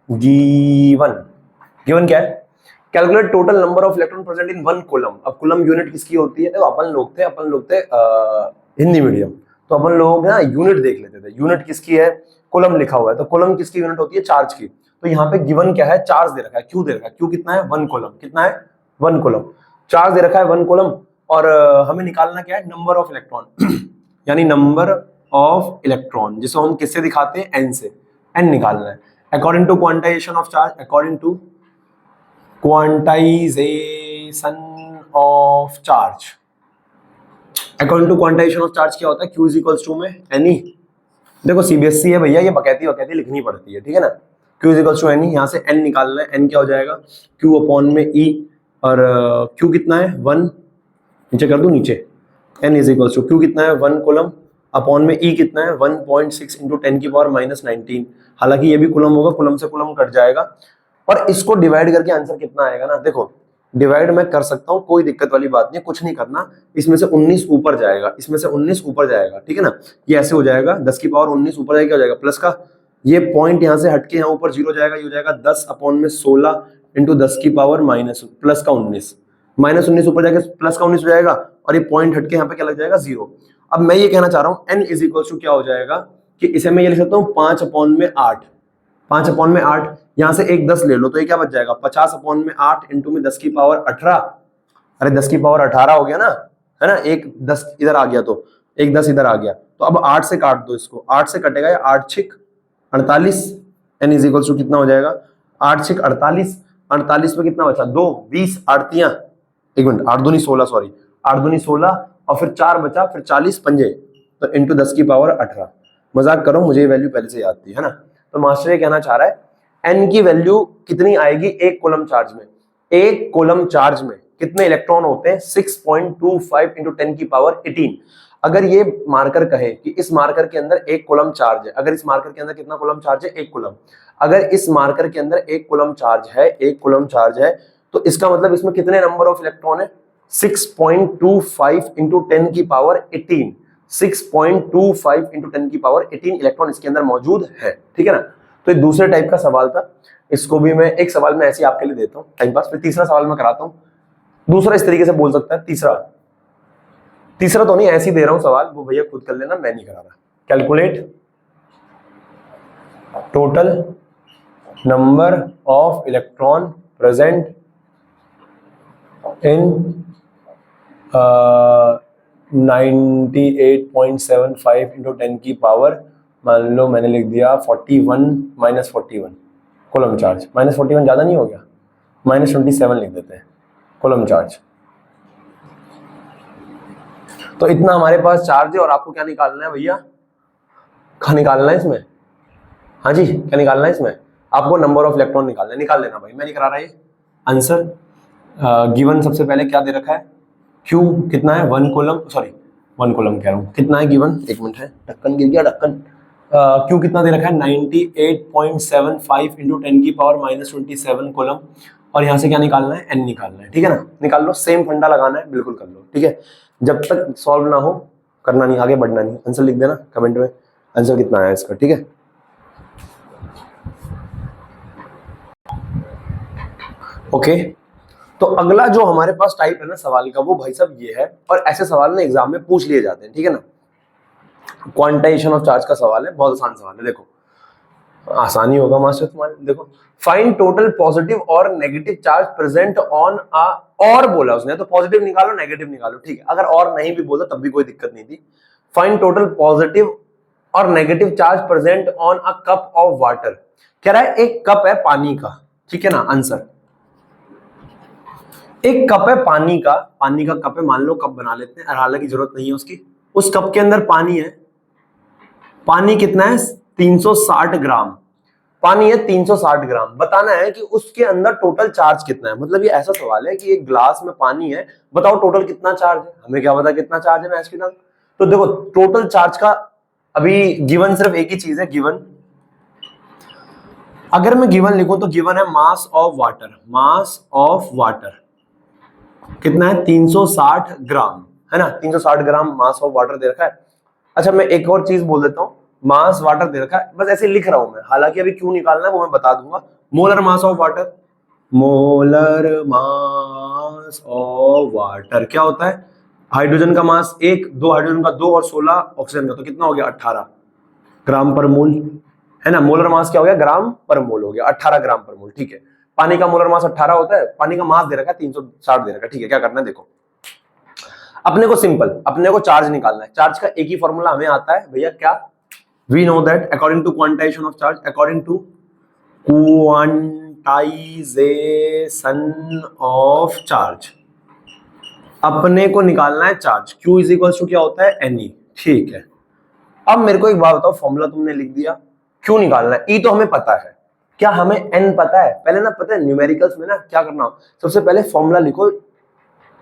गिवन क्या है, calculate total number of electron present in 1 coulomb. अब कूलम यूनिट किसकी होती है, तो अपन लोग थे हिंदी मीडियम, तो अपन लोग ना यूनिट देख लेते थे, यूनिट किसकी है, कूलम लिखा हुआ है, तो कूलम किसकी यूनिट होती है, चार्ज की। तो यहाँ पे गिवन क्या है, चार्ज दे रखा है, क्यू दे रखा है, क्यू कितना है 1 कूलम, कितना है 1 कूलम, चार्ज दे रखा है 1 कूलम, और हमें निकालना क्या है, नंबर ऑफ इलेक्ट्रॉन यानी नंबर ऑफ इलेक्ट्रॉन, जिसको हम किससे दिखाते हैं, एन से, एन निकालना है। According to quantization of charge, according to quantization of charge, according to quantization of charge क्या होता है, Q इज इक्वल्स टू में NE। देखो सीबीएसई है भैया, ये बकैती लिखनी पड़ती है, ठीक है ना। Q is equals to NE, यहाँ से n निकालना है, n क्या हो जाएगा Q अपॉन में E, और Q कितना है 1, नीचे कर दूं नीचे, n is equals to Q कितना है 1 कूलम अपॉन में E कितना है 1.6 इंटू 10 की पावर माइनस 19। हालांकि ये भी कूलम होगा, कूलम से कूलम कट जाएगा, और इसको डिवाइड करके आंसर कितना आएगा ना, देखो डिवाइड मैं कर सकता हूँ, कोई दिक्कत वाली बात नहीं, कुछ नहीं करना, इसमें से 19 ऊपर जाएगा, इसमें से 19 ऊपर जाएगा, ठीक है ना। ये ऐसे हो जाएगा 10 की पावर 19 ऊपर जाएगा, क्या हो जाएगा प्लस का, ये पॉइंट यहाँ से हटके यहाँ ऊपर 0 जाएगा, ये हो जाएगा 10 अपॉन में 16 इंटू 10 की पावर माइनस प्लस का 19, माइनस 19 ऊपर जाके प्लस का 19 हो जाएगा, और ये पॉइंट हटके यहाँ पे क्या लग जाएगा 0। अब मैं ये कहना चाह रहा हूँ n इज इक्वल टू क्या हो जाएगा कि इसे मैं ये लिख सकता हूँ 5 अपॉन में 8, 5 अपॉन में 8, यहाँ से एक 10 ले लो तो ये क्या बच जाएगा 50 अपॉन में 8 इंटू में 10 की पावर 18, अरे 10 की पावर 18 हो गया ना, है ना, एक 10 इधर आ गया तो एक 10 इधर आ गया, तो अब 8 से काट दो इसको, 8 से कटेगा या 8 6 48, n इज इक्वल टू कितना हो जाएगा 8 6 48, 48 में कितना बचा 2 20 आड़तियां, एक मिनट 8 दूनी 16, सॉरी 8 दूनी 16, और फिर 4 बचा, फिर 40 पंजे, तो इंटू 10 की पावर 18। मजाक करो, मुझे ये वैल्यू पहले से याद थी, है ना। तो मास्टर ये कहना चाह रहा है n की वैल्यू कितनी आएगी एक कूलम चार्ज में, एक कूलम चार्ज में कितने इलेक्ट्रॉन होते हैं 6.25 इंटू 10 की पावर 18। अगर ये मार्कर कहे कि इस मार्कर के अंदर एक कूलम चार्ज है, अगर इस मार्कर के अंदर कितना कूलम चार्ज है, एक कूलम, अगर इस मार्कर के अंदर एक कूलम चार्ज है, एक कूलम चार्ज है, तो इसका मतलब इसमें कितने नंबर ऑफ इलेक्ट्रॉन है 6.25 इंटू 10 की पावर 18, 6.25 इंटू 10 की पावर 18 इलेक्ट्रॉन इसके अंदर मौजूद है, ठीक है ना। तो ये दूसरे टाइप का सवाल था, इसको भी मैं एक सवाल में ऐसे आपके लिए देता हूँ टाइम पास, फिर तीसरा सवाल मैं कराता हूँ। दूसरा इस तरीके से बोल सकता है, तीसरा तो नहीं, ऐसे ही दे रहा हूं सवाल, वो भैया खुद कर लेना, मैं नहीं करा रहा। Calculate total number of electron present in 98.75 into 10 की पावर, मान लो मैंने लिख दिया 41 माइनस 41 कूलम चार्ज। माइनस 41 ज़्यादा नहीं हो गया, माइनस 27 लिख देते हैं कूलम चार्ज। तो इतना हमारे पास चार्ज है और आपको क्या निकालना है भैया, क्या निकालना है इसमें, हाँ जी क्या निकालना है इसमें, आपको नंबर ऑफ इलेक्ट्रॉन निकालना है। निकाल लेना भाई, मैं नहीं करा रहा ये आंसर। गिवन सबसे पहले क्या दे रखा है, क्यू कितना है 1 कूलम, सॉरी 1 कूलम कह रहा हूँ, कितना है गिवन, एक मिनट है, ढक्कन गिर गया ढक्कन। क्यू कितना दे रखा है 98.75 इंटू 10 की पावर माइनस 27 कूलम, और यहाँ से क्या निकालना है, एन निकालना है, ठीक है ना। निकाल लो, सेम फंडा लगाना है, बिल्कुल कर लो, ठीक है। जब तक सॉल्व ना हो करना नहीं, आगे बढ़ना नहीं। आंसर लिख देना कमेंट में, आंसर कितना है इसका, ठीक है। ओके तो अगला जो हमारे पास टाइप है ना सवाल का, वो भाई साहब ये है, और ऐसे सवाल ना एग्जाम में पूछ लिए जाते हैं, ठीक है ना। क्वांटाइजेशन ऑफ चार्ज का सवाल है, बहुत आसान सवाल है, देखो आसानी होगा मास्टर तुम्हारे। देखो, फाइंड टोटल पॉजिटिव और negative charge present on a, और बोला उसने तो पॉजिटिव निकालो नेगेटिव निकालो, ठीक है। अगर और नहीं भी बोला तब भी कोई दिक्कत नहीं थी। फाइंड टोटल पॉजिटिव और negative charge present on a cup of water, कह रहा है एक कप है पानी का, ठीक है ना। आंसर, एक कप है पानी का, पानी का कप है, मान लो कप बना लेते हैं, हालांकि जरूरत नहीं है उसकी। उस कप के अंदर पानी है, पानी कितना है 360 ग्राम, पानी है 360 ग्राम। बताना है कि उसके अंदर टोटल चार्ज कितना है। मतलब ये ऐसा सवाल है कि एक ग्लास में पानी है, बताओ टोटल कितना चार्ज है। हमें क्या पता कितना चार्ज है मैच के नाम। तो देखो टोटल चार्ज का अभी गिवन सिर्फ एक ही चीज है, गिवन। अगर मैं गिवन लिखूं तो गिवन है mass of water, mass of water कितना है 360 ग्राम, है ना। 360 ग्राम मास ऑफ वाटर दे रखा है। अच्छा मैं एक और चीज बोल देता हूं, मास वाटर दे रखा है, बस ऐसे लिख रहा हूं मैं, हालांकि अभी क्यों निकालना है वो मैं बता दूंगा। Molar mass of water, molar mass of water क्या होता है, हाइड्रोजन का मास 1, 2 हाइड्रोजन का 2 और 16 ऑक्सीजन का, तो कितना हो गया 18 ग्राम पर मोल, है ना। मोलर मास क्या हो गया, ग्राम पर मोल हो गया, 18 ग्राम पर मोल, ठीक है। पानी का मोलर मास 18 होता है, पानी का मास दे रखा है 360 दे रखा है, ठीक है। क्या करना है देखो, अपने को सिंपल, अपने को चार्ज निकालना है। चार्ज का एक ही फॉर्मूला हमें आता है भैया, क्या, we know that according to quantization of charge, according to quantization of charge अपने को निकालना है charge. Q is equal to क्या होता है Ne, ठीक है। अब मेरे को एक बात बताओ, फॉर्मूला तुमने लिख दिया, क्यों निकालना है। E तो हमें पता है, क्या हमें N पता है। पहले ना पता है न्यूमेरिकल्स में ना क्या करना हो, सबसे पहले फॉर्मूला लिखो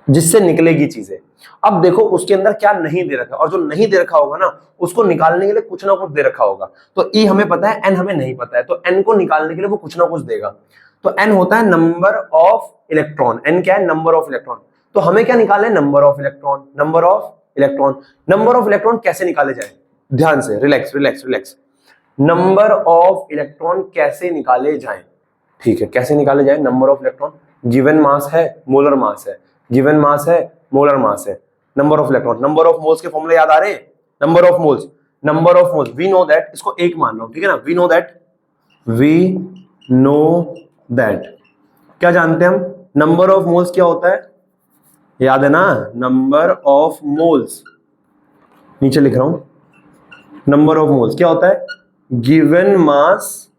जिससे निकलेगी चीजें। अब देखो उसके अंदर क्या नहीं दे रखा, और जो नहीं दे रखा होगा ना उसको निकालने के लिए कुछ ना कुछ दे रखा होगा। तो E हमें पता है, N हमें नहीं पता है, तो N को निकालने के लिए वो कुछ ना कुछ देगा। तो N होता है नंबर ऑफ इलेक्ट्रॉन, N क्या है, नंबर ऑफ इलेक्ट्रॉन। तो हमें क्या निकालना है, number of electron, number of electron. Number of electron कैसे निकाले जाए, ध्यान से, relax relax relax. Number of electron कैसे निकाले जाए, ठीक है। कैसे निकाले जाए number of electron, given mass है, मोलर मास है, गिवन मास है, मोलर मास है, number of electron. Number of moles के फॉर्मूले याद आ रहे हैं, number of moles, number of moles, we know that, इसको एक मान लो, ठीक है ना। We know that, we know that, क्या जानते हैं हम, नंबर ऑफ मोल्स क्या होता है, याद है ना, नंबर ऑफ मोल्स, नीचे लिख रहा हूं, नंबर ऑफ मोल्स क्या होता है, given mass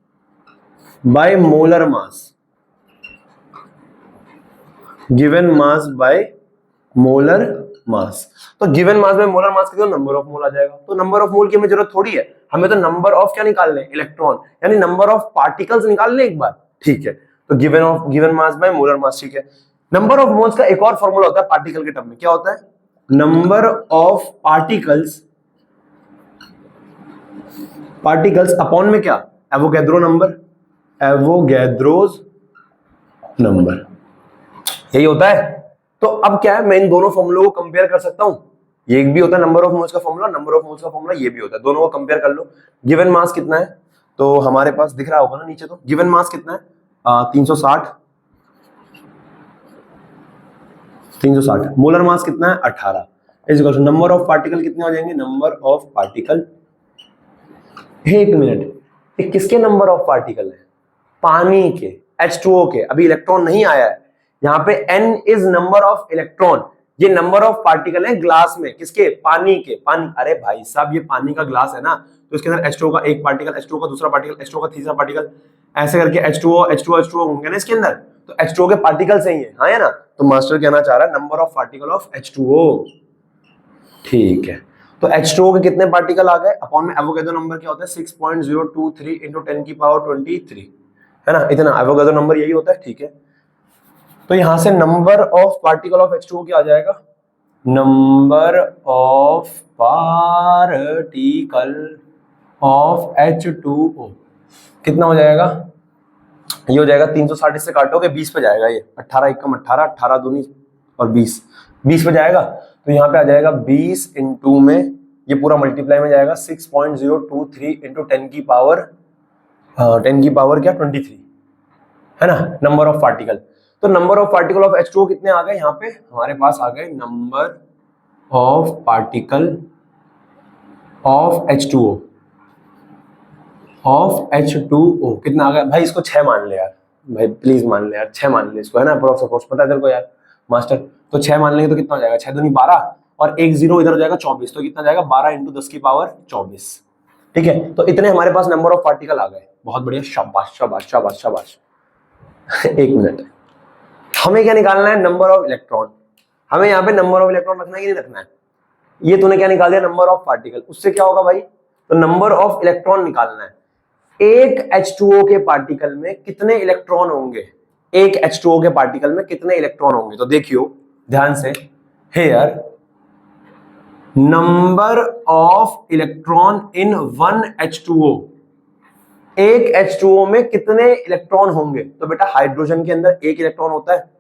by molar mass, given mass by molar mass. तो given mass by molar mass का नंबर ऑफ मोल आ जाएगा। तो नंबर ऑफ मोल की हमें जरूरत थोड़ी है, हमें तो नंबर ऑफ क्या निकालने, इलेक्ट्रॉन, यानी नंबर ऑफ पार्टिकल्स निकालने एक बार, ठीक है। तो गिवन मास बाय मोलर मास, ठीक है। नंबर ऑफ मोल्स का एक और फॉर्मूला होता है पार्टिकल के टर्म में, क्या होता है, number of particles, particles upon में क्या, एवोगैड्रो नंबर, एवोगैड्रोस नंबर, यही होता है। तो अब क्या है, मैं इन दोनों फॉर्मूलों को कंपेयर कर सकता हूं। ये एक भी होता है नंबर ऑफ मोल्स का फॉर्मूला, नंबर ऑफ मोल्स का फॉर्मूला ये भी होता है, दोनों को कंपेयर कर लो। गिवन मास कितना है, तो हमारे पास दिख रहा होगा ना नीचे, तो गिवन मास कितना है 360, 360, मोलर मास कितना है 18, is equal to number of particle कितने हो जाएंगे, नंबर ऑफ पार्टिकल, एक मिनट, ये किसके नंबर ऑफ पार्टिकल है, पानी के, H2O के, अभी इलेक्ट्रॉन नहीं आया है यहाँ पे। N is number of electron, ये नंबर ऑफ पार्टिकल है ग्लास में, किसके, पानी के, पानी। अरे भाई साहब ये पानी का ग्लास है ना, तो इसके अंदर H2O का एक पार्टिकल, H2O का दूसरा पार्टिकल, H2O का तीसरा पार्टिकल, ऐसे करके H2O H2O H2O होंगे ना इसके अंदर, तो H2O के पार्टिकल्स हैं ये, हाँ है ना। तो मास्टर कहना चाह रहा है number of particle of H2O। ठीक है, तो H2O के कितने पार्टिकल आ गए, अपॉन में एवोगैड्रो नंबर क्या होता है 6.023 into 10 की पावर 23, है ना, इतना एवोगैड्रो नंबर यही होता है। ठीक है, तो यहां से number of particle of H2O क्या आ जाएगा, number of particle of H2O कितना हो जाएगा, ये हो जाएगा 360 से काटोगे 20 पे जाएगा, ये 18 एकम 18, 18 दूनी और 20, 20 पे जाएगा। तो यहाँ पे आ जाएगा 20 इंटू में ये पूरा मल्टीप्लाई में जाएगा 6.023 इंटू 10 की पावर 23, है ना, नंबर ऑफ पार्टिकल। तो number of particle of H2O कितने आ गए, यहाँ पे हमारे पास आ गए number of particle of H2O कितना आ गया भाई, इसको 6 मान ले यार भाई, प्लीज मान ले यार, 6 मान ले इसको, है ना, अप्रोक्स पता है तेरे को यार मास्टर। तो 6 मान लेंगे तो कितना हो जाएगा, 6 दूनी 12 और एक 0 इधर हो जाएगा 24, तो कितना जाएगा 12 इंटू 10 की पावर 24। ठीक है, तो इतने हमारे पास नंबर ऑफ पार्टिकल आ गए, बहुत बढ़िया, शाबाश शाबाश शाबाश शाबाश। एक मिनट, हमें क्या निकालना है, नंबर ऑफ इलेक्ट्रॉन। हमें यहाँ पे नंबर ऑफ इलेक्ट्रॉन रखना है कि नहीं रखना है, ये तूने क्या निकाल दिया, नंबर ऑफ पार्टिकल। उससे क्या होगा भाई, तो नंबर ऑफ इलेक्ट्रॉन निकालना है। एक H2O के पार्टिकल में कितने इलेक्ट्रॉन होंगे, एक H2O के पार्टिकल में कितने इलेक्ट्रॉन होंगे, तो देखियो ध्यान से, here number of electron in one H2O, एक H2O में कितने इलेक्ट्रॉन होंगे, तो बेटा हाइड्रोजन के अंदर एक इलेक्ट्रॉन होता है,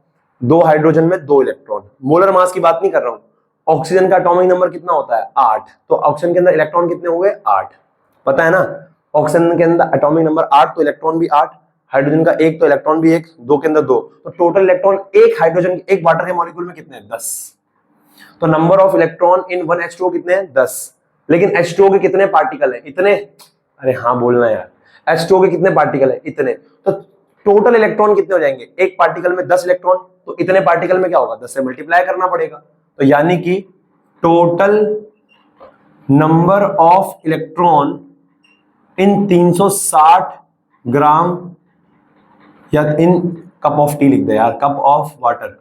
दो हाइड्रोजन में दो इलेक्ट्रॉन, मोलर मास की बात नहीं कर रहा हूं। ऑक्सीजन का एटॉमिक नंबर कितना होता है 8, तो ऑक्सीजन के अंदर इलेक्ट्रॉन कितने हुए 8, पता है ना, ऑक्सीजन के अंदर एटॉमिक नंबर 8, तो इलेक्ट्रॉन भी 8, हाइड्रोजन का 1 तो इलेक्ट्रॉन भी 1, 2 के अंदर 2, तो टोटल इलेक्ट्रॉन एक हाइड्रोजन एक वाटर के मॉलिक्यूल में कितने हैं 10। तो number of electron in one H2O कितने हैं 10, लेकिन H2O के कितने पार्टिकल हैं, इतने, अरे हाँ बोलना यार, H2O के कितने पार्टिकल हैं इतने, तो टोटल इलेक्ट्रॉन कितने हो जाएंगे, एक पार्टिकल में 10 इलेक्ट्रॉन, तो इतने पार्टिकल में क्या होगा 10 से मल्टीप्लाई करना पड़ेगा, तो यानी कि total number of electron in 360 ग्राम, या इन कप ऑफ टी लिख दे यार, कप ऑफ वाटर,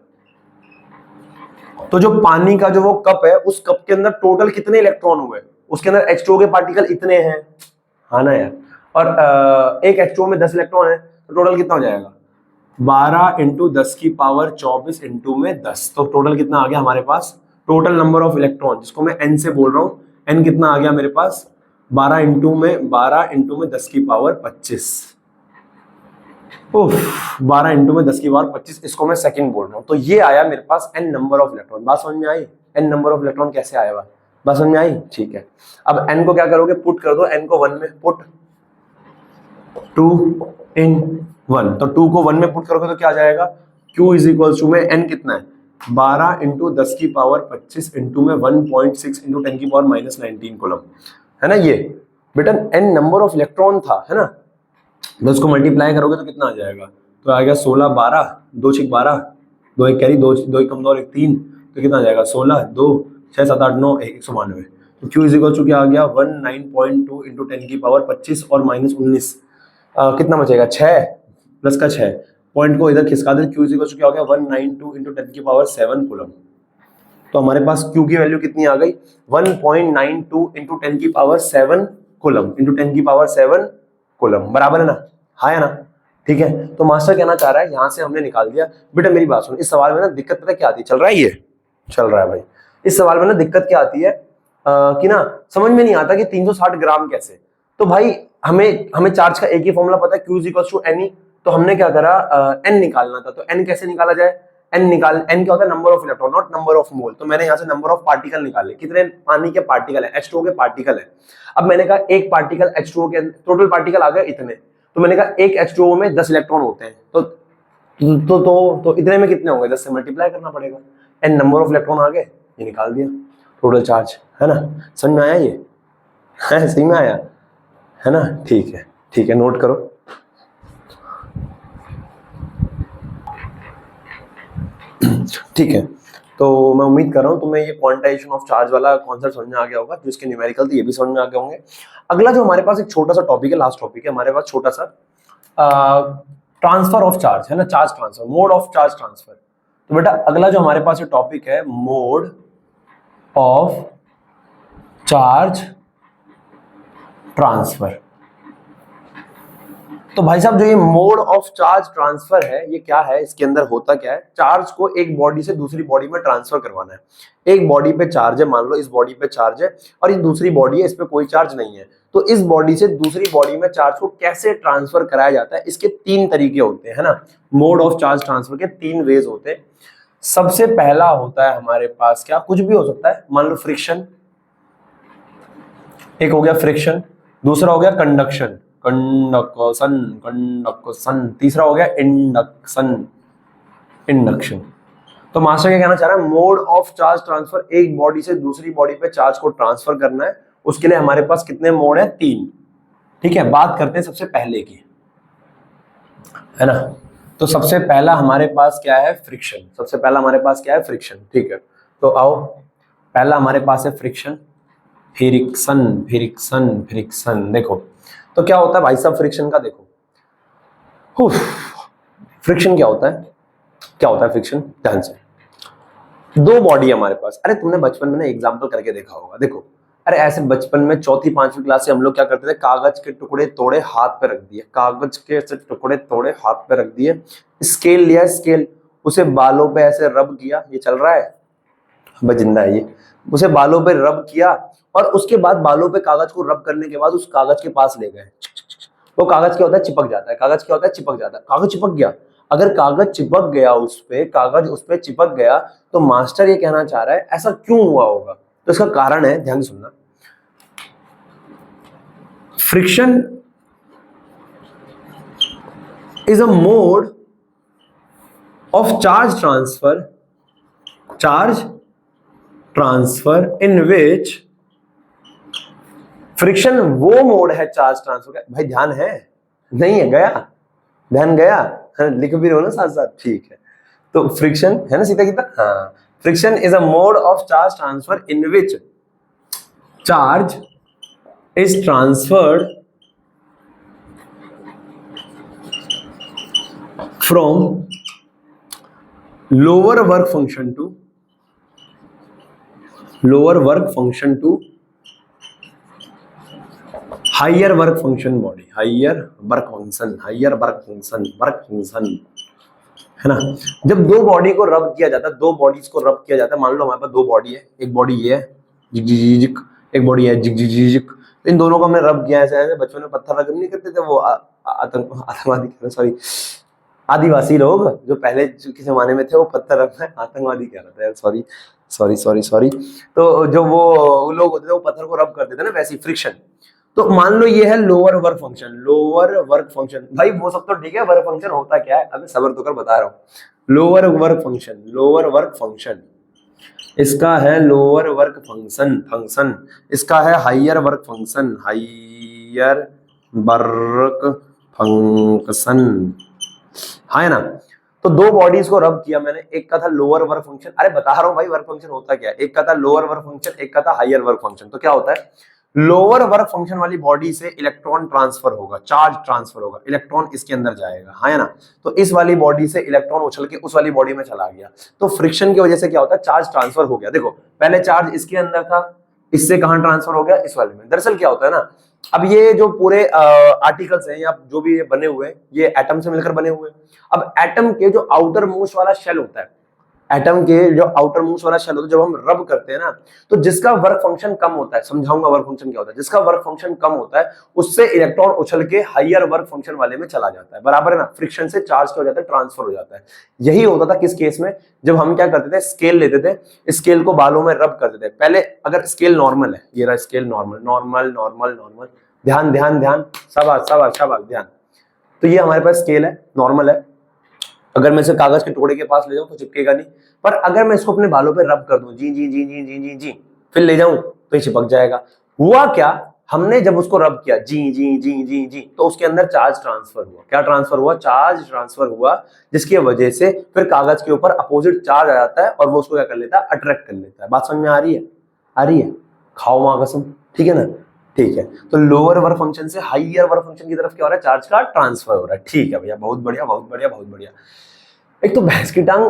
तो जो पानी का जो वो कप है उस कप के अंदर टोटल कितने इलेक्ट्रॉन हुए, उसके अंदर H2O के पार्टिकल इतने हैं, हाँ ना यार, और एक H2O में 10 इलेक्ट्रॉन है, तो टोटल कितना हो जाएगा 12 इंटू 10 की पावर 24 इंटू में 10, तो टोटल कितना आ गया हमारे पास, टोटल नंबर ऑफ इलेक्ट्रॉन जिसको मैं n से बोल रहा हूं, n कितना आ गया मेरे पास 12 इंटू में 10 की पावर 25, 12 इंटू में 10 की पावर 25, इसको मैं सेकंड बोल रहा हूं, तो ये आया मेरे पास n नंबर ऑफ इलेक्ट्रॉन। बात समझ में आई, n नंबर ऑफ इलेक्ट्रॉन कैसे आया, बात समझ में आई, ठीक है। अब n को क्या करोगे, पुट कर दो, n को 1 में पुट 2 in 1, तो 2 को 1 में पुट करोगे तो क्या आ जाएगा, Q इज इक्वल टू में n कितना है 12 इंटू 10 की पावर 25 इंटू में 1.6 इंटू 10 की पावर -19 कूलम, है ना। ये बेटा n नंबर ऑफ इलेक्ट्रॉन था, है ना, तो उसको मल्टीप्लाई करोगे तो कितना आ जाएगा, तो आ गया 16 12 2 6 12 2 1 कैरी 2 1 कम 2 और 1 3, तो कितना आ जाएगा 16 2 6 7 8 9 192, तो Q इज इक्वल टू क्या आ गया 19.2 इंटू 10 की पावर 25 और -19, कितना बचेगा 6 प्लस का 6, पॉइंट को इधर खिसका दे, Q इज इक्वल टू क्या हो गया 192 इंटू 10 की पावर 7 कूलम, तो हमारे पास Q की वैल्यू कितनी आ गई 1.92 इंटू 10 की पावर 7 कूलम इंटू 10 की पावर 7 कूलम, बराबर है ना, हाँ है ना, ठीक है। तो मास्टर कहना चाह रहा है यहां से हमने निकाल दिया। बेटा मेरी बात सुन, इस सवाल में ना दिक्कत पता क्या आती है, चल रहा है ये चल रहा है भाई, इस सवाल में ना दिक्कत क्या आती है कि ना समझ में नहीं आता कि 360 ग्राम कैसे, तो भाई हमें चार्ज का एक ही फॉर्मूला पता है Q is equal to NE, तो हमने क्या करा n निकालना था, तो n कैसे निकाला जाए, n क्या होता है number of electron not number of mole, तो मैंने यहाँ से नंबर ऑफ पार्टिकल निकाले, कितने पानी के पार्टिकल है H2O के पार्टिकल है। अब मैंने कहा एक पार्टिकल H2O के टोटल पार्टिकल आ गए इतने, तो मैंने कहा एक H2O में 10 इलेक्ट्रॉन होते हैं, तो इतने में कितने होंगे 10 से मल्टीप्लाई करना पड़ेगा, n नंबर ऑफ इलेक्ट्रॉन आ गए, ये निकाल दिया टोटल चार्ज, है ना, समझ में आया, ये है सही में आया, है ना, ठीक है नोट करो। ठीक है, तो मैं उम्मीद कर रहा हूँ तुम्हें ये क्वांटाइजेशन ऑफ चार्ज वाला कॉन्सेप्ट समझ में आ गया होगा, जो इसके न्यूमेरिकल थे ये भी समझ में आ गए होंगे। अगला जो हमारे पास एक छोटा सा टॉपिक है, लास्ट टॉपिक है हमारे पास छोटा सा, ट्रांसफर ऑफ चार्ज है ना, charge transfer, mode of charge transfer. तो बेटा अगला जो हमारे पास टॉपिक है, मोड ऑफ चार्ज ट्रांसफर। तो भाई साहब जो ये मोड ऑफ चार्ज ट्रांसफर है ये क्या है, इसके अंदर होता क्या है, चार्ज को एक बॉडी से दूसरी बॉडी में ट्रांसफर करवाना है। एक बॉडी पे चार्ज है, मान लो इस बॉडी पे चार्ज है और ये दूसरी बॉडी है, इस पे कोई चार्ज नहीं है, तो इस बॉडी से दूसरी बॉडी में चार्ज को कैसे ट्रांसफर कराया जाता है, इसके 3 तरीके होते हैं, है ना। मोड ऑफ चार्ज ट्रांसफर के 3 वेज होते हैं। सबसे पहला होता है हमारे पास क्या, कुछ भी हो सकता है, मान लो फ्रिक्शन, एक हो गया फ्रिक्शन, दूसरा हो गया कंडक्शन, कंडक्शन कंडक्शन, तीसरा हो गया इंडक्शन इंडक्शन। तो मास्टर क्या कहना चाह रहा है, मोड ऑफ चार्ज ट्रांसफर, एक बॉडी से दूसरी बॉडी पे चार्ज को ट्रांसफर करना है, उसके लिए हमारे पास कितने मोड है, 3। ठीक है, बात करते हैं सबसे पहले की, है ना। तो सबसे पहला हमारे पास क्या है, फ्रिक्शन। सबसे पहला हमारे पास क्या है, फ्रिक्शन। ठीक है, तो आओ, पहला हमारे पास है फ्रिक्शन, फ्रिक्शन फ्रिक्शन फ्रिक्शन। देखो तो क्या होता है भाई साहब फ्रिक्शन का, देखो फ्रिक्शन क्या होता है, क्या होता है फ्रिक्शन, ध्यान से। दो बॉडी है हमारे पास, अरे तुमने बचपन में ना एग्जांपल करके देखा होगा, देखो अरे ऐसे बचपन में 4th 5वीं क्लास से हम लोग क्या करते थे, कागज के टुकड़े तोड़े हाथ पे रख दिए, कागज के ऐसे टुकड़े तोड़े हाथ पे रख दिए, स्केल लिया, स्केल उसे बालों पे ऐसे रब किया, ये चल रहा है, बस जिंदा है ये, उसे बालों पे रब किया और उसके बाद बालों पे कागज को रब करने के बाद उस कागज के पास ले गए, वो कागज क्या होता है, चिपक जाता है, कागज क्या होता है, चिपक जाता है, कागज चिपक गया। अगर कागज चिपक गया उस पे, कागज उस पे चिपक गया, तो मास्टर ये कहना चाह रहा है ऐसा क्यों हुआ होगा, तो इसका कारण है, ध्यान से सुनना। Friction is a mode of charge transfer in which, friction वो मोड है चार्ज ट्रांसफर का, भाई ध्यान है, नहीं है, गया ध्यान, गया, लिख भी रहे हो ना साथ साथ, ठीक है। तो फ्रिक्शन है ना, सीधा सीधा, हाँ, friction is a mode of charge transfer in which charge is transferred from lower work function to higher work function body, higher work function, है ना। जब दो बॉडी को रब किया जाता है, दो बॉडीज को रब किया जाता है, मान लो हमारे पास दो बॉडी है, एक बॉडी ये है जिक जिक जिक जिक, एक बॉडी है जिक जिक जिक जिक, तो इन दोनों को हमने रब किया, ऐसे ऐसे बचपन में पत्थर रब नहीं करते थे वो आतंकवादी, सॉरी आदिवासी लोग जो पहले के जमाने में थे, वो पत्थर रखना, आतंकवादी कह रहा था यार, सॉरी सॉरी सॉरी सॉरी। तो जो वो लोग होते थे वो पत्थर को रब करते थे ना, वैसी फ्रिक्शन। तो मान लो ये है लोअर वर्क फंक्शन, भाई वो सब तो ठीक है, वर्क फंक्शन होता क्या है, अभी सबर तो कर बता रहा हूँ। लोअर वर्क फंक्शन इसका है लोअर वर्क फंक्शन, इसका है हायर वर्क फंक्शन, हाँ है ना। तो दो बॉडीज को रब किया मैंने, एक का था लोअर वर्क फंक्शन, अरे बता रहा हूं भाई वर्क फंक्शन होता क्या है, एक का था लोअर वर्क फंक्शन, एक का था हायर वर्क फंक्शन। तो क्या होता है, लोअर वर्क फंक्शन वाली बॉडी से इलेक्ट्रॉन ट्रांसफर होगा, चार्ज ट्रांसफर होगा, इलेक्ट्रॉन इसके अंदर जाएगा, हाँ है ना। तो इस वाली बॉडी से इलेक्ट्रॉन उछल के उस वाली बॉडी में चला गया, तो फ्रिक्शन की वजह से क्या होता है, चार्ज ट्रांसफर हो गया। देखो पहले चार्ज इसके अंदर था, इससे कहां ट्रांसफर हो गया, इस वाले में। दरअसल क्या होता है ना, अब ये जो पूरे आर्टिकल्स हैं या जो भी ये बने हुए हैं, ये एटम से मिलकर बने हुए हैं। अब एटम के जो आउटर मोस्ट वाला शेल होता है, एटम के जो आउटर मोस्ट वाला शेल होता है, जब हम रब करते हैं ना, तो जिसका वर्क फंक्शन कम होता है, समझाऊंगा वर्क फंक्शन क्या होता है, जिसका वर्क फंक्शन कम होता है उससे इलेक्ट्रॉन उछल के हायर वर्क फंक्शन वाले में चला जाता है, बराबर है ना। फ्रिक्शन से चार्ज क्या हो जाता है, ट्रांसफर हो जाता है। यही होता था किस केस में, जब हम क्या करते थे, स्केल लेते थे, स्केल को बालों में रब करते थे। पहले अगर स्केल नॉर्मल है, ये रहा स्केल नॉर्मल, ध्यान ध्यान ध्यान, शाबाश शाबाश शाबाश, ध्यान। तो ये हमारे पास स्केल है, नॉर्मल है। अगर मैं इसे कागज के टुकड़े के पास ले जाऊं तो चिपकेगा नहीं, पर अगर मैं इसको अपने बालों पे रब कर दूं, जी जी जी जी जी जी जी, फिर ले जाऊं तो ये चिपक जाएगा। हुआ क्या, हमने जब उसको रब किया जी जी जी जी जी, तो उसके अंदर चार्ज ट्रांसफर हुआ। क्या ट्रांसफर हुआ? चार्ज ट्रांसफर हुआ, जिसकी वजह से फिर कागज के ऊपर अपोजिट चार्ज आ जाता है और वो उसको क्या कर लेता है? अट्रैक्ट कर लेता है। बात समझ में आ रही है? आ रही है? खाओ मां कसम, ठीक है ना? ठीक है, तो लोअर वर्क फंक्शन से हाइयर वर्क फंक्शन की तरफ क्या हो रहा है? चार्ज का ट्रांसफर हो रहा है। ठीक है भैया, बहुत बढ़िया बहुत बढ़िया बहुत बढ़िया। एक तो भैंस की टांग,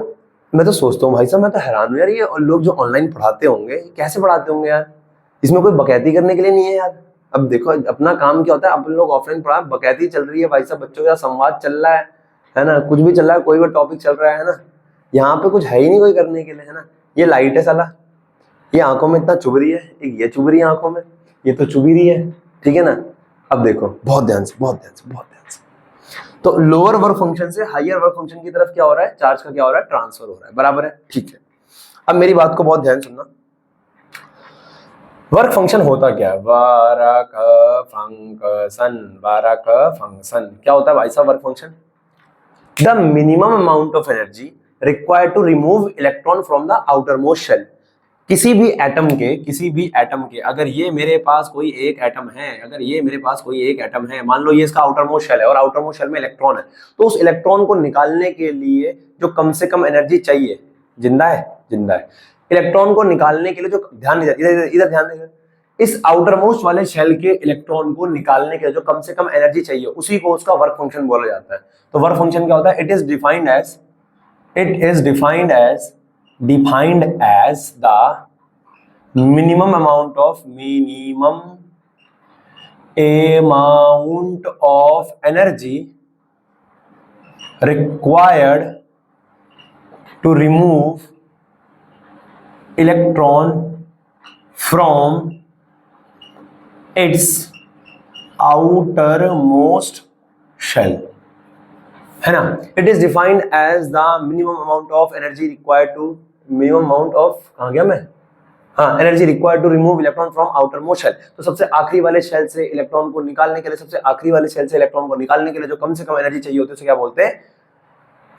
मैं तो सोचता हूँ भाई साहब, मैं तो हैरान हूँ यार, ये लोग जो ऑनलाइन पढ़ाते होंगे कैसे पढ़ाते होंगे यार? इसमें कोई बकैती करने के लिए नहीं है यार। अब देखो अपना काम क्या होता है, अपन लोग ऑफलाइन पढ़ा, बकैती चल रही है भाई साहब, बच्चों का संवाद चल रहा है ना, कुछ भी चल रहा है, कोई भी टॉपिक चल रहा है ना, यहाँ पे कुछ है ही नहीं कोई करने के लिए, है ना। ये लाइट है साला, ये आंखों में इतना चुभ रही है, एक ये चुभ रही है आंखों में, ये तो चुभ ही रही है, ठीक है ना। अब देखो बहुत ध्यान से बहुत ध्यान से बहुत ध्यान से, तो लोअर वर्क फंक्शन से हायर वर्क फंक्शन की तरफ क्या हो रहा है? चार्ज का क्या हो रहा है? ट्रांसफर हो रहा है, बराबर है, ठीक है। अब मेरी बात को बहुत ध्यान सुनना, वर्क फंक्शन होता क्या है? वर्क फंक्शन, वर्क फंक्शन क्या होता है भाई साहब? Work function the minimum amount of energy required to remove electron from the outermost shell. किसी भी एटम के अगर ये मेरे पास कोई एक एटम है, अगर ये मेरे पास कोई एक एटम है, मान लो ये इसका आउटर मोस्ट शेल है और आउटर मोस्ट शेल में इलेक्ट्रॉन है, तो उस इलेक्ट्रॉन को निकालने के लिए जो कम से कम एनर्जी चाहिए, जिंदा है, जिंदा है, इलेक्ट्रॉन को निकालने के लिए जो, ध्यान इधर ध्यान देगा, इस आउटर मोस्ट वाले शेल के इलेक्ट्रॉन को निकालने के लिए जो कम से कम एनर्जी चाहिए, उसी को उसका वर्क फंक्शन बोला जाता है। तो वर्क फंक्शन क्या होता है? It is defined as the minimum amount of energy required to remove electron from its outermost shell, है ना। It is defined as the minimum amount of energy required to, minimum amount of, कहां गया मैं, हाँ, energy required to remove electron from outermost shell. तो सबसे आखिरी वाले शेल से इलेक्ट्रॉन को निकालने के लिए, सबसे आखिरी वाले शेल से इलेक्ट्रॉन को निकालने के लिए जो कम से कम एनर्जी चाहिए होती है, उसे क्या बोलते हैं?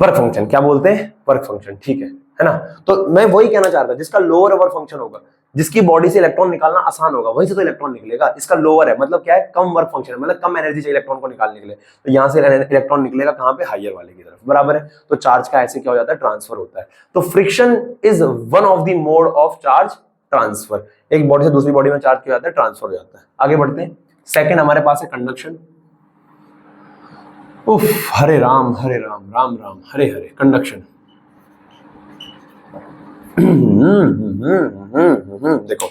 Work function. क्या बोलते हैं? वर्क फंक्शन, ठीक है ना। तो मैं वही कहना चाहता था, जिसका लोअर वर्क फंक्शन होगा, जिसकी बॉडी से इलेक्ट्रॉन निकालना आसान होगा, वहीं से तो इलेक्ट्रॉन निकलेगा। इसका लोअर है, मतलब क्या है? कम वर्क फंक्शन है, मतलब कम एनर्जी चाहिए इलेक्ट्रॉन को निकालने के लिए, तो यहां से इलेक्ट्रॉन निकलेगा कहां पे? हायर वाले की तरफ, बराबर है। तो चार्ज का ऐसे क्या हो जाता है? ट्रांसफर होता है। तो friction is one of the mode of charge transfer. एक बॉडी से दूसरी बॉडी में चार्ज किया जाता है, ट्रांसफर हो जाता है। आगे बढ़ते हैं। सेकंड हमारे पास है कंडक्शन। उफ, हरे राम राम राम हरे हरे। कंडक्शन, देखो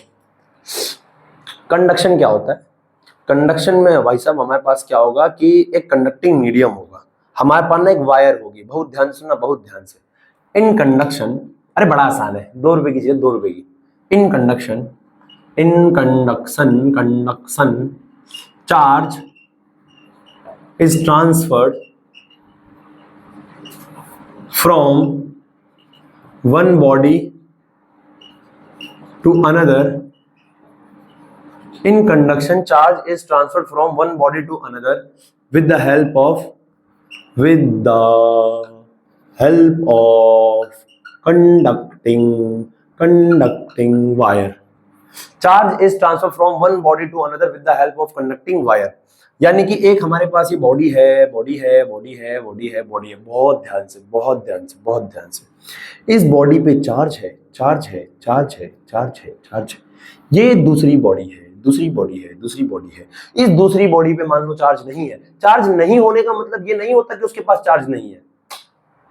कंडक्शन क्या होता है? कंडक्शन में भाई साहब हमारे पास क्या होगा कि एक कंडक्टिंग मीडियम होगा, हमारे पास ना एक वायर होगी। बहुत ध्यान से सुनना, बहुत ध्यान से। इन कंडक्शन, अरे बड़ा आसान है, 2 रुपए की चीज, 2 रुपए की। In conduction charge is transferred from one body to another. In conduction, charge is transferred from one body to another with the help of conducting wire. Charge is transferred from one body to another with the help of conducting wire. यानी कि एक हमारे पास ये body है, बहुत ध्यान से, बहुत ध्यान से, बहुत ध्यान से। इस बॉडी पे चार्ज है, चार्ज है, चार्ज है, चार्ज है, चार्ज है। ये दूसरी बॉडी है, दूसरी बॉडी है, दूसरी बॉडी है। इस दूसरी बॉडी पे मान लो चार्ज नहीं है। चार्ज नहीं होने का मतलब ये नहीं होता कि उसके पास चार्ज नहीं है।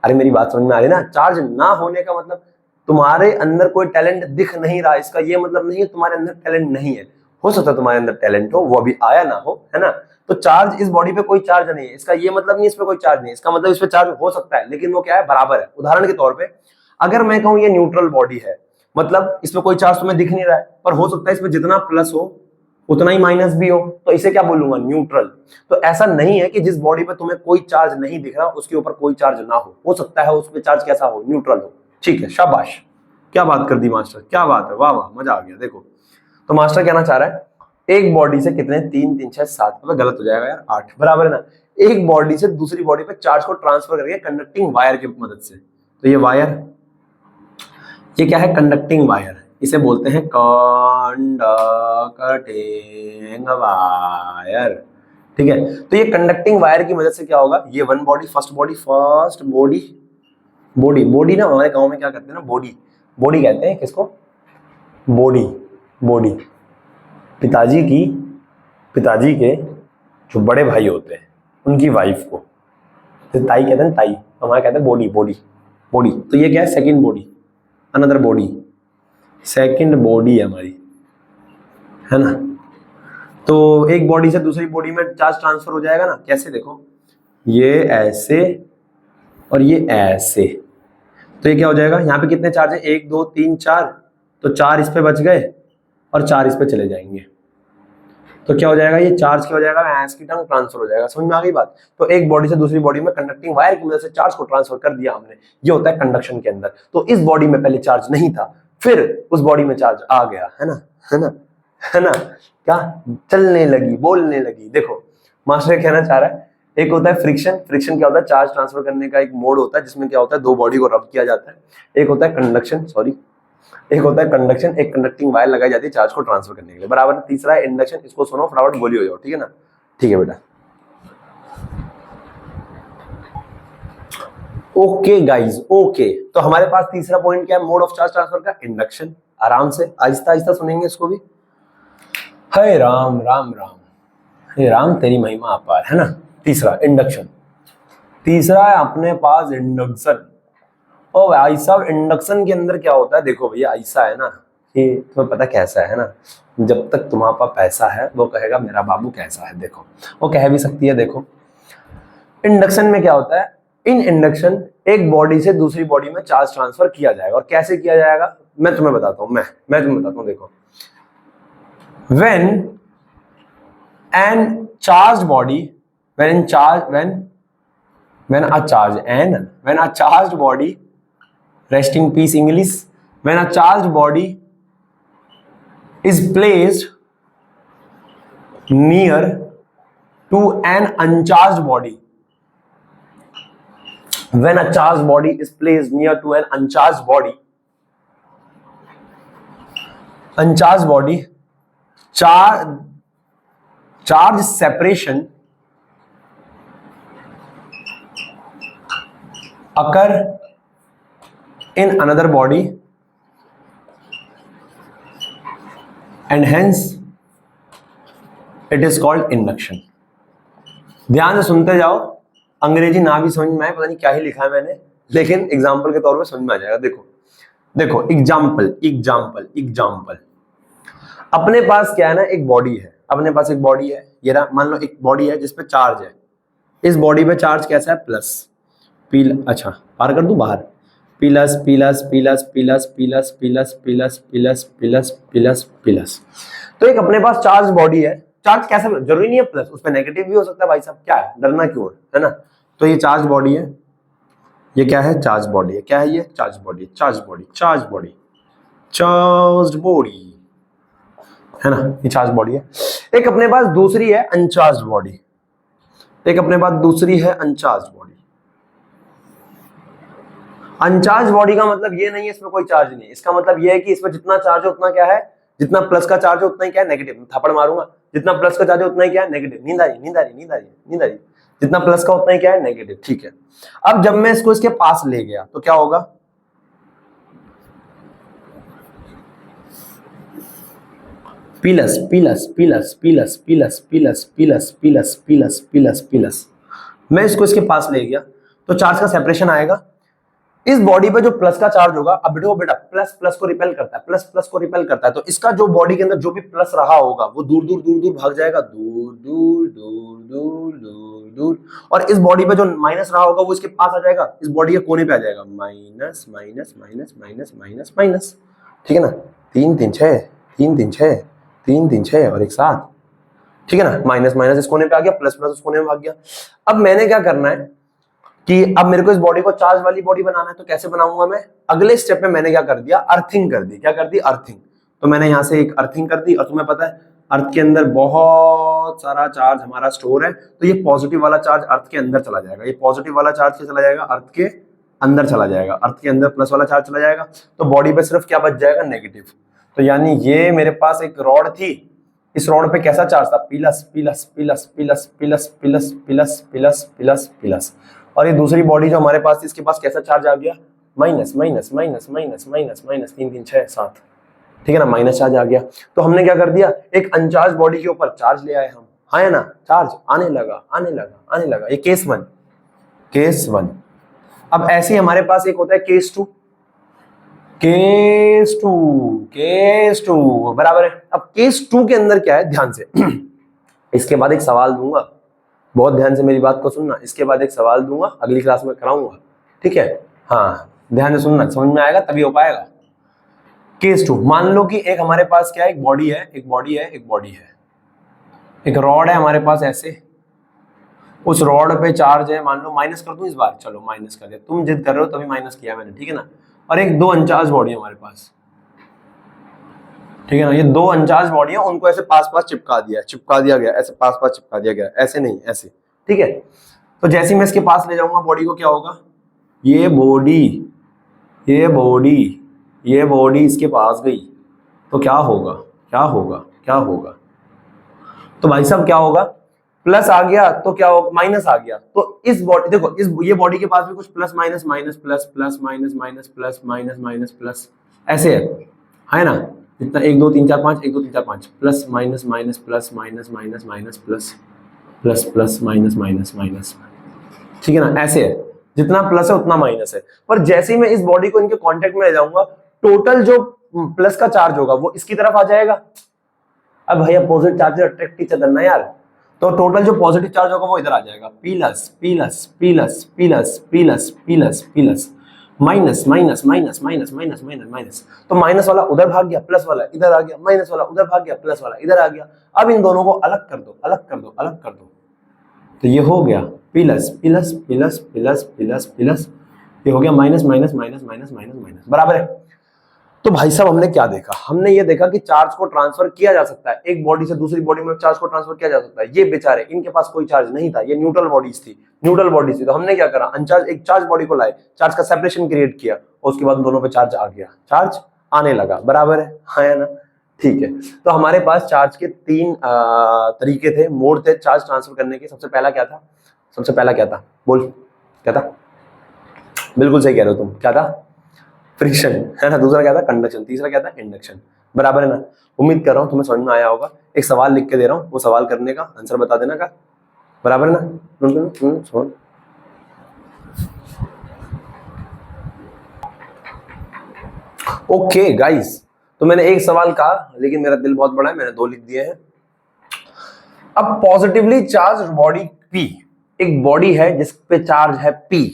अरे मेरी बात समझ में आ रही है ना? चार्ज ना होने का मतलब तुम्हारे अंदर कोई टैलेंट दिख नहीं रहा, इसका ये मतलब नहीं है तुम्हारे अंदर टैलेंट नहीं है। हो सकता है तुम्हारे अंदर टैलेंट हो, वो अभी आया ना हो, है ना। तो चार्ज, इस बॉडी पे कोई चार्ज नहीं है, इसका ये मतलब नहीं इस पे कोई चार्ज नहीं है, इसका मतलब इस पे चार्ज हो सकता है, लेकिन वो क्या है? बराबर है। उदाहरण के तौर पे अगर मैं कहूं ये न्यूट्रल बॉडी है, मतलब इसमें कोई चार्ज तुम्हें दिख नहीं रहा है, पर हो सकता है इसमें जितना प्लस हो उतना ही माइनस भी हो, तो इसे क्या बोलूंगा? न्यूट्रल। तो ऐसा नहीं है कि जिस बॉडी पे तुम्हें कोई चार्ज नहीं दिख रहा उसके ऊपर कोई चार्ज ना हो सकता है उस पर चार्ज कैसा हो? न्यूट्रल हो। ठीक है, शाबाश, क्या बात कर दी मास्टर, क्या बात है, वाह वाह, मजा आ गया। देखो तो मास्टर कहना चाह रहा है एक बॉडी से कितने, 3 3 6 7, गलत हो जाएगा यार, 8, बराबर है ना। एक बॉडी से दूसरी बॉडी पे चार्ज को ट्रांसफर करके कंडक्टिंग वायर की मदद से। तो ये वायर, ये क्या है? Conducting wire. इसे बोलते हैं कंडक्टिंग वायर। ठीक है, तो ये कंडक्टिंग वायर की मदद से क्या होगा, ये one body, first body body ना हमारे गांव में क्या कहते हैं ना, बॉडी कहते हैं किसको, बॉडी पिताजी के जो बड़े भाई होते हैं उनकी वाइफ को तो ताई कहते हैं, ताई हमारे कहते हैं बॉडी। तो ये क्या है, second body, another body, second body है हमारी, है ना। तो एक बॉडी से दूसरी बॉडी में चार्ज ट्रांसफर हो जाएगा ना, कैसे देखो, ये ऐसे और ये ऐसे, तो ये क्या हो जाएगा, यहाँ पे कितने चार्ज है, 1 2 3 4, तो 4 इस पे बच गए और 4 इस पे चले जाएंगे, तो क्या हो जाएगा, ये चार्ज क्या हो जाएगा, ऐसे की टर्म ट्रांसफर हो जाएगा। समझ में आ गई बात। तो एक बॉडी से दूसरी बॉडी में कंडक्टिंग वायर की मदद से चार्ज को ट्रांसफर कर दिया हमने, ये होता है कंडक्शन के अंदर। तो इस बॉडी में पहले चार्ज नहीं था, फिर उस बॉडी में चार्ज आ गया, है ना, क्या चलने लगी, बोलने लगी। देखो मास्टर कहना चाह रहा है, एक होता है फ्रिक्शन क्या होता है, चार्ज ट्रांसफर करने का एक मोड होता है जिसमें क्या होता है, दो बॉडी को रब किया जाता है। एक होता है कंडक्शन, एक कंडक्टिंग वायर लगाई जाती है चार्ज को ट्रांसफर करने के लिए, बराबर। तीसरा है इंडक्शन, इसको सुनो फटाफट गोली हो जाओ, ठीक है ना, ठीक है बेटा। ओके गाइज, ओके, तो हमारे पास तीसरा पॉइंट क्या है, मोड ऑफ चार्ज ट्रांसफर का, इंडक्शन। आराम से आहिस्ता सुनेंगे इसको भी। हे राम राम राम, हे राम तेरी महिमा अपार, है ना। तीसरा इंडक्शन, तीसरा है अपने पास इंडक्शन। ओ भाई साहब, इंडक्शन के अंदर क्या होता है, देखो भैया ऐसा है ना कि तुम्हें पता कैसा है ना, जब तक तुम्हारे पास पैसा है वो कहेगा मेरा बाबू कैसा है, देखो वो कह भी सकती है। देखो इंडक्शन में क्या होता है, इन इंडक्शन एक बॉडी से दूसरी बॉडी में चार्ज ट्रांसफर किया जाएगा, और कैसे किया जाएगा मैं तुम्हें बताता हूं, मैं तुम्हें बताता हूं। देखो when a charged body, rest in peace English, when a charged body is placed near to an uncharged body, when a charged body is placed near to an uncharged body, charge separation occur in another body and hence it is called induction। ध्यान से सुनते जाओ, अंग्रेजी ना भी समझ में आए, पता नहीं क्या ही लिखा है मैंने, लेकिन एग्जाम्पल के तौर पे समझ में आ जाएगा। देखो एग्जाम्पल, अपने पास क्या है ना, एक बॉडी है, अपने पास एक बॉडी है, ये रहा, मान लो एक बॉडी है जिसपे चार्ज है, इस बॉडी पे चार्ज कैसा है, प्लस, अच्छा पार कर दूं बाहर, प्लस। तो एक अपने पास चार्ज बॉडी है, चार्ज कैसा, जरूरी नहीं है प्लस, उसपे नेगेटिव भी हो सकता है भाई साहब, क्या है डरना क्यों है ना। तो ये चार्ज बॉडी है, ये क्या है, चार्ज बॉडी है, क्या है ये, चार्ज बॉडी, है ना, ये चार्ज बॉडी है। एक अपने पास दूसरी है अनचार्ज बॉडी, अनचार्ज बॉडी का मतलब ये नहीं है इसमें कोई चार्ज नहीं, इसका मतलब ये है कि इसमें जितना चार्ज है उतना क्या है, जितना प्लस का चार्ज है उतना ही क्या है, नेगेटिव। थप्पड़ मारूंगा, जितना प्लस का चार्ज है उतना ही क्या है, नेगेटिव। नींद आ रही, जितना प्लस का उतना ही क्या है, नेगेटिव। ठीक है, अब जब मैं इसको इसके पास ले गया तो क्या होगा, प्लस। मैं इसको इसके पास ले गया तो चार्ज का सेपरेशन आएगा। इस बॉडी पे जो प्लस का चार्ज होगा, अब देखो बेटा, प्लस को रिपेल करता है, प्लस को रिपेल करता है, तो इसका जो बॉडी के अंदर जो भी प्लस रहा होगा वो दूर भाग जाएगा, दूर, और इस बॉडी पे जो माइनस रहा होगा वो इसके पास आ जाएगा, इस बॉडी के कोने पे आ जाएगा, माइनस। ठीक है ना, 3 3 6 और एक साथ, ठीक है ना, माइनस इस कोने पे आ गया, प्लस उस कोने में भाग गया। अब मैंने क्या करना है कि अब मेरे को इस बॉडी को चार्ज वाली बॉडी बनाना है, तो कैसे बनाऊंगा मैं, अगले स्टेप में मैंने क्या कर दिया, अर्थिंग कर दी। क्या कर दी, अर्थिंग। तो मैंने यहां से एक अर्थिंग कर दी, और तुम्हें पता है अर्थ के अंदर बहुत सारा चार्ज हमारा स्टोर है, तो ये पॉजिटिव वाला चार्ज अर्थ के अंदर चला जाएगा, ये पॉजिटिव वाला चार्ज चला जाएगा, अर्थ के अंदर चला जाएगा, अर्थ के अंदर प्लस वाला चार्ज चला जाएगा, तो बॉडी पे सिर्फ क्या बच जाएगा, नेगेटिव। तो यानी ये मेरे पास एक रॉड थी, इस रॉड पे कैसा चार्ज था, plus plus plus plus plus plus plus plus plus plus, और ये दूसरी बॉडी जो हमारे पास थी इसके पास कैसा चार्ज आ गया, minus minus minus minus minus minus, 3 3 6 7, ठीक है ना, माइनस चार्ज आ गया। तो हमने क्या कर दिया, एक अनचार्ज बॉडी के ऊपर चार्ज ले आए हम, हाँ है ना, चार्ज आने लगा आने लगा आने लगा, ये केस 1, केस 1। अब ऐसे ही हमारे पास एक होता है केस 2, केस 2, केस 2 बराबर है। अब केस 2 के अंदर क्या है, ध्यान से इसके बाद एक सवाल दूंगा, बहुत ध्यान से मेरी बात को सुनना, इसके बाद एक सवाल दूंगा, अगली क्लास में कराऊंगा, ठीक है, हाँ ध्यान से सुनना, समझ में आएगा तभी हो पाएगा। केस 2, मान लो कि एक हमारे पास क्या है, एक बॉडी है, एक बॉडी है, एक बॉडी है, एक रॉड है हमारे पास ऐसे, उस रॉड पे चार्ज है, मान लो माइनस कर दूं इस बार, चलो माइनस कर दिया, तुम जिद कर रहे हो तभी माइनस किया मैंने, ठीक है ना, और एक 2 अनचार्ज बॉडी है हमारे पास, ठीक है ना, ये 2 अनचार्ज बॉडी है, उनको ऐसे पास पास चिपका दिया गया, ऐसे पास पास चिपका दिया गया, ऐसे नहीं ऐसे, ठीक है। तो जैसे ही मैं इसके पास ले जाऊंगा बॉडी को, क्या होगा, ये बॉडी ये बॉडी ये बॉडी इसके पास गई तो क्या होगा, क्या होगा, क्या होगा, तो भाई साहब क्या होगा, प्लस आ गया तो क्या होगा, माइनस आ गया, तो इस बॉडी देखो, इस ये बॉडी के पास भी कुछ plus minus minus plus plus minus minus plus minus minus plus ऐसे है ना, इतना 1 2 3 4 5 1 2 3 4 5 plus minus minus plus minus minus minus plus plus plus minus minus minus, ठीक है ना, ऐसे है, जितना प्लस है उतना माइनस है। पर जैसे ही मैं इस बॉडी को इनके कांटेक्ट में ले जाऊंगा, टोटल जो प्लस का चार्ज होगा वो इसकी तरफ आ जाएगा। अब भैया opposite charge attract each other ना यार, तो टोटल जो पॉजिटिव चार्ज होगा वो इधर आ जाएगा, plus plus plus plus plus plus plus minus minus minus minus minus minus minus, तो माइनस वाला उधर भाग गया, प्लस वाला इधर आ गया, माइनस वाला उधर भाग गया, प्लस वाला इधर आ गया। अब इन दोनों को अलग कर दो, अलग कर दो, अलग कर दो, तो ये हो गया plus plus plus plus plus plus, ये हो गया minus minus minus minus minus minus, बराबर है। तो भाई साहब हमने क्या देखा, हमने ये देखा कि चार्ज को ट्रांसफर किया जा सकता है, एक बॉडी से दूसरी बॉडी में चार्ज को ट्रांसफर किया जा सकता है। ये बेचारे, इनके पास कोई चार्ज नहीं था, ये न्यूट्रल बॉडीज थी, न्यूट्रल बॉडीज थी, तो हमने क्या करा, अनचार्ज एक चार्ज बॉडी को लाए, चार्ज का सेपरेशन क्रिएट किया, और उसके बाद दोनों पे चार्ज आ गया, चार्ज आने लगा, बराबर है, हाँ है ना, ठीक है। तो हमारे पास चार्ज के 3 तरीके थे, मोड थे चार्ज ट्रांसफर करने के। सबसे पहला क्या था, सबसे पहला क्या था, बोल क्या था, बिल्कुल सही कह रहे हो तुम, क्या था, फ्रिक्शन, है ना, दूसरा क्या था, कंडक्शन, तीसरा क्या था, इंडक्शन, बराबर है ना। उम्मीद कर रहा हूं तुम्हें समझ में आया होगा। एक सवाल लिख के दे रहा हूं, वो सवाल करने का आंसर बता देना का, बराबर है ना। ओके गाइस, तो मैंने एक सवाल कहा लेकिन मेरा दिल बहुत बड़ा है, मैंने 2 लिख दिए हैं। अब पॉजिटिवली चार्ज बॉडी P, एक बॉडी है जिस पे चार्ज है P।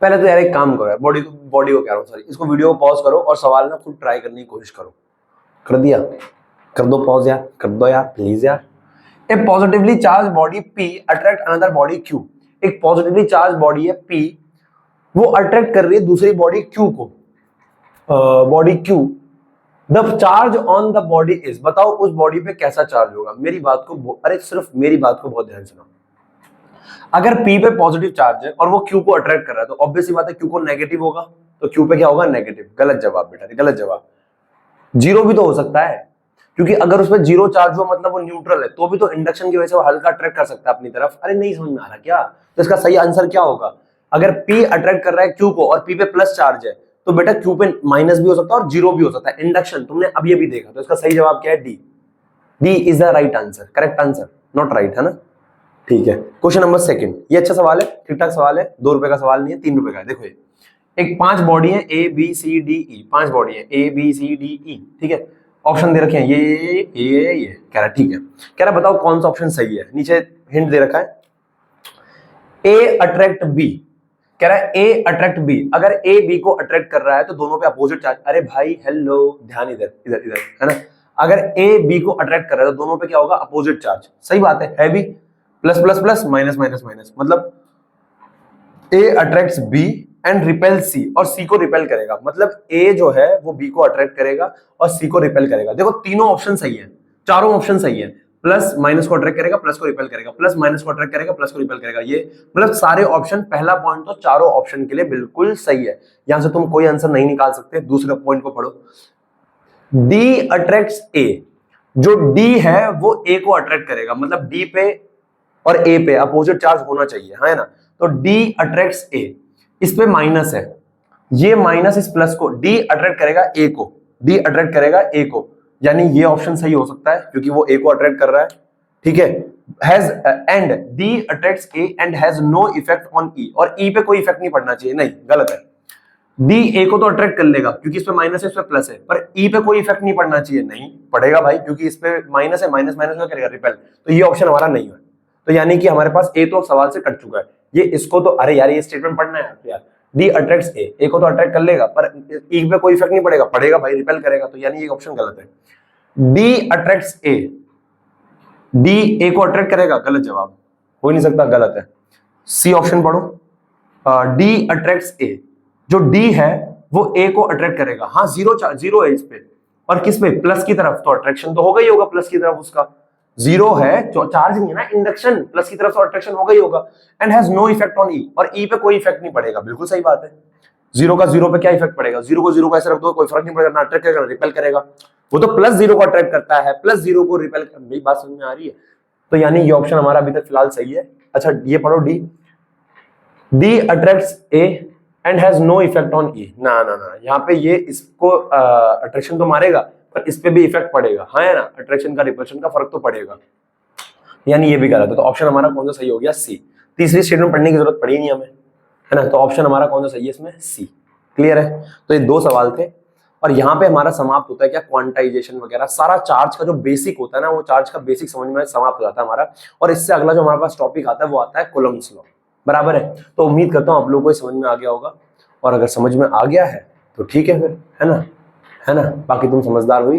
पहले तो यार एक काम करो यार, बॉडी को कह रहा हूँ, सॉरी, इसको वीडियो को पॉज करो और सवाल ना खुद ट्राई करने की कोशिश करो। कर दिया, कर दो पॉज यार, कर दो यार प्लीज यार। A positively charge body P attract another body Q, एक पॉजिटिवली चार्ज बॉडी है P, वो अट्रैक्ट कर रही है दूसरी बॉडी Q को, body Q। The charge on the body is, बताओ उस बॉडी पे कैसा चार्ज होगा। मेरी बात को, अरे सिर्फ मेरी बात को बहुत ध्यान से सुनो। अगर P पे पॉजिटिव चार्ज है और वो Q को अट्रैक्ट कर रहा है, तो ऑब्वियस सी बात है Q को नेगेटिव होगा, तो Q पे क्या होगा, नेगेटिव। गलत जवाब बेटा, गलत जवाब। 0 भी तो हो सकता है, क्योंकि अगर उसमें 0 चार्ज हुआ मतलब वो न्यूट्रल है, तो भी तो इंडक्शन की वजह से वो हल्का अट्रैक्ट कर सकता है अपनी तरफ। अरे नहीं समझ में आ रहा क्या, तो इसका सही आंसर क्या होगा, अगर P अट्रैक्ट कर रहा है Q को और P पे प्लस चार्ज है, तो बेटा Q पे माइनस भी हो सकता है और 0 भी हो सकता है, इंडक्शन। तुमने अब ये भी देखा, तो इसका सही जवाब क्या है, D. D is the right answer, correct answer, not right, है ना, ठीक है। क्वेश्चन नंबर 2, ये अच्छा सवाल है, ठीक ठाक सवाल है, 2 रुपए का सवाल नहीं है, 3 रुपए का है। देखो ये एक 5 बॉडी है A B C D E, 5 body है A B C D E, ठीक है। ऑप्शन दे रखे हैं ये कह रहा है, ठीक है, कह रहा बताओ कौन सा ऑप्शन सही है। नीचे हिंट दे रखा है, A अट्रैक्ट B, कह रहा है A अट्रैक्ट B। अगर A B को अट्रैक्ट कर रहा है तो दोनों पे अपोजिट चार्ज। अरे भाई हेलो, ध्यान इधर इधर इधर, है ना। अगर A B को अट्रैक्ट कर रहा है तो दोनों पे क्या होगा, अपोजिट चार्ज। सही बात है भी, plus plus plus minus minus minus, मतलब A attracts B and repels C, और C को रिपेल करेगा। मतलब A जो है वो B को अट्रैक्ट करेगा और C को रिपेल करेगा। देखो तीनों ऑप्शन सही है, चारों ऑप्शन सही है। प्लस माइनस को अट्रैक्ट करेगा, प्लस को रिपेल करेगा, प्लस माइनस को अट्रैक्ट करेगा, प्लस को रिपेल करेगा। ये मतलब सारे ऑप्शन, पहला पॉइंट तो चारों ऑप्शन के लिए बिल्कुल सही है। यहां से तुम कोई आंसर नहीं निकाल सकते। दूसरे पॉइंट को पढ़ो, डी अट्रैक्ट्स ए, जो डी है वो ए को अट्रैक्ट करेगा, मतलब डी पे और ए पे अपोजिट चार्ज होना चाहिए, है ना। तो डी अट्रैक्ट्स ए, इस पे माइनस है, ये माइनस इस प्लस को, डी अट्रैक्ट करेगा ए को, डी अट्रैक्ट करेगा ए को, यानी ये ऑप्शन सही हो सकता है क्योंकि वो ए को अट्रैक्ट कर रहा है, ठीक है। Has and D attracts A and has no effect on E, और ई पे कोई इफेक्ट नहीं पड़ना चाहिए, नहीं, गलत है। डी ए को तो अट्रैक्ट कर लेगा क्योंकि इस पे माइनस है, इस पे प्लस है, पर ई पे कोई इफेक्ट नहीं पड़ना चाहिए, नहीं पड़ेगा भाई, क्योंकि इस पे माइनस है, माइनस माइनस क्या करेगा, रिपेल, तो ये ऑप्शन हमारा नहीं है। तो यानी कि हमारे पास ए तो सवाल से कट चुका है, ये इसको तो, अरे यार ये स्टेटमेंट पढ़ना है यार, डी अट्रैक्ट्स ए को तो अट्रैक्ट कर लेगा पर ई पे कोई इफेक्ट नहीं पड़ेगा, पड़ेगा भाई, रिपेल करेगा, तो यानी ये ऑप्शन गलत है। D attracts A, D A को अट्रैक्ट करेगा, गलत जवाब, हो नहीं सकता, गलत है। सी ऑप्शन पढ़ो, डी अट्रैक्ट्स ए, जो डी है वो ए को अट्रैक्ट करेगा, हाँ जीरो है इस पे, और किस पे, प्लस की तरफ, तो अट्रैक्शन तो होगा ही होगा प्लस की तरफ, उसका जीरो है, चार्ज नहीं है ना, इंडक्शन, प्लस की तरफ तो अट्रैक्शन होगा ही होगा। And has no effect on E, और ई पे कोई इफेक्ट नहीं पड़ेगा, बिल्कुल सही बात है, जीरो का जीरो पे क्या इफेक्ट पड़ेगा, जीरो को जीरो का ऐसे रख दो, कोई फर्क नहीं पड़ेगा, ना अट्रैक्ट करेगा ना रिपेल करेगा, वो तो प्लस जीरो को अट्रैक्ट करता है, प्लस जीरो को रिपेल कर, मेरी बात समझ में आ रही है। तो यानी ये ऑप्शन हमारा अभी तक फिलहाल सही है। अच्छा ये पढ़ो, D, D attracts A and has no effect on E, ना ना ना, यहाँ पे ये इसको अट्रैक्शन तो मारेगा पर इस पे भी इफेक्ट पड़ेगा, हाँ है ना, अट्रैक्शन का रिपल्शन का फर्क तो पड़ेगा, यानी ये भी गलत है। तो ऑप्शन हमारा कौन सा सही हो गया, सी। तीसरी स्टेटमेंट पढ़ने की जरूरत पड़ी नहीं हमें, है ना, तो ऑप्शन हमारा कौन सा सही है इसमें, सी। क्लियर है। तो ये दो सवाल थे, और यहाँ पे हमारा समाप्त होता है क्या, क्वांटाइजेशन वगैरह सारा चार्ज का जो बेसिक होता है ना, वो चार्ज का बेसिक समझ में समाप्त हो जाता है हमारा, और इससे अगला जो हमारे पास टॉपिक आता है वो आता है कूलम्ब्स लॉ, बराबर है। तो उम्मीद करता हूँ आप लोगों को समझ में आ गया होगा, और अगर समझ में आ गया है तो ठीक है फिर, है ना, है ना, बाकी तुम समझदार हुई,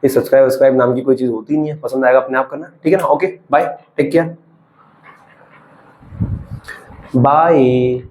ये सब्सक्राइब नाम की कोई चीज होती नहीं है, पसंद आएगा अपने आप करना, ठीक है ना, okay bye, take care, bye.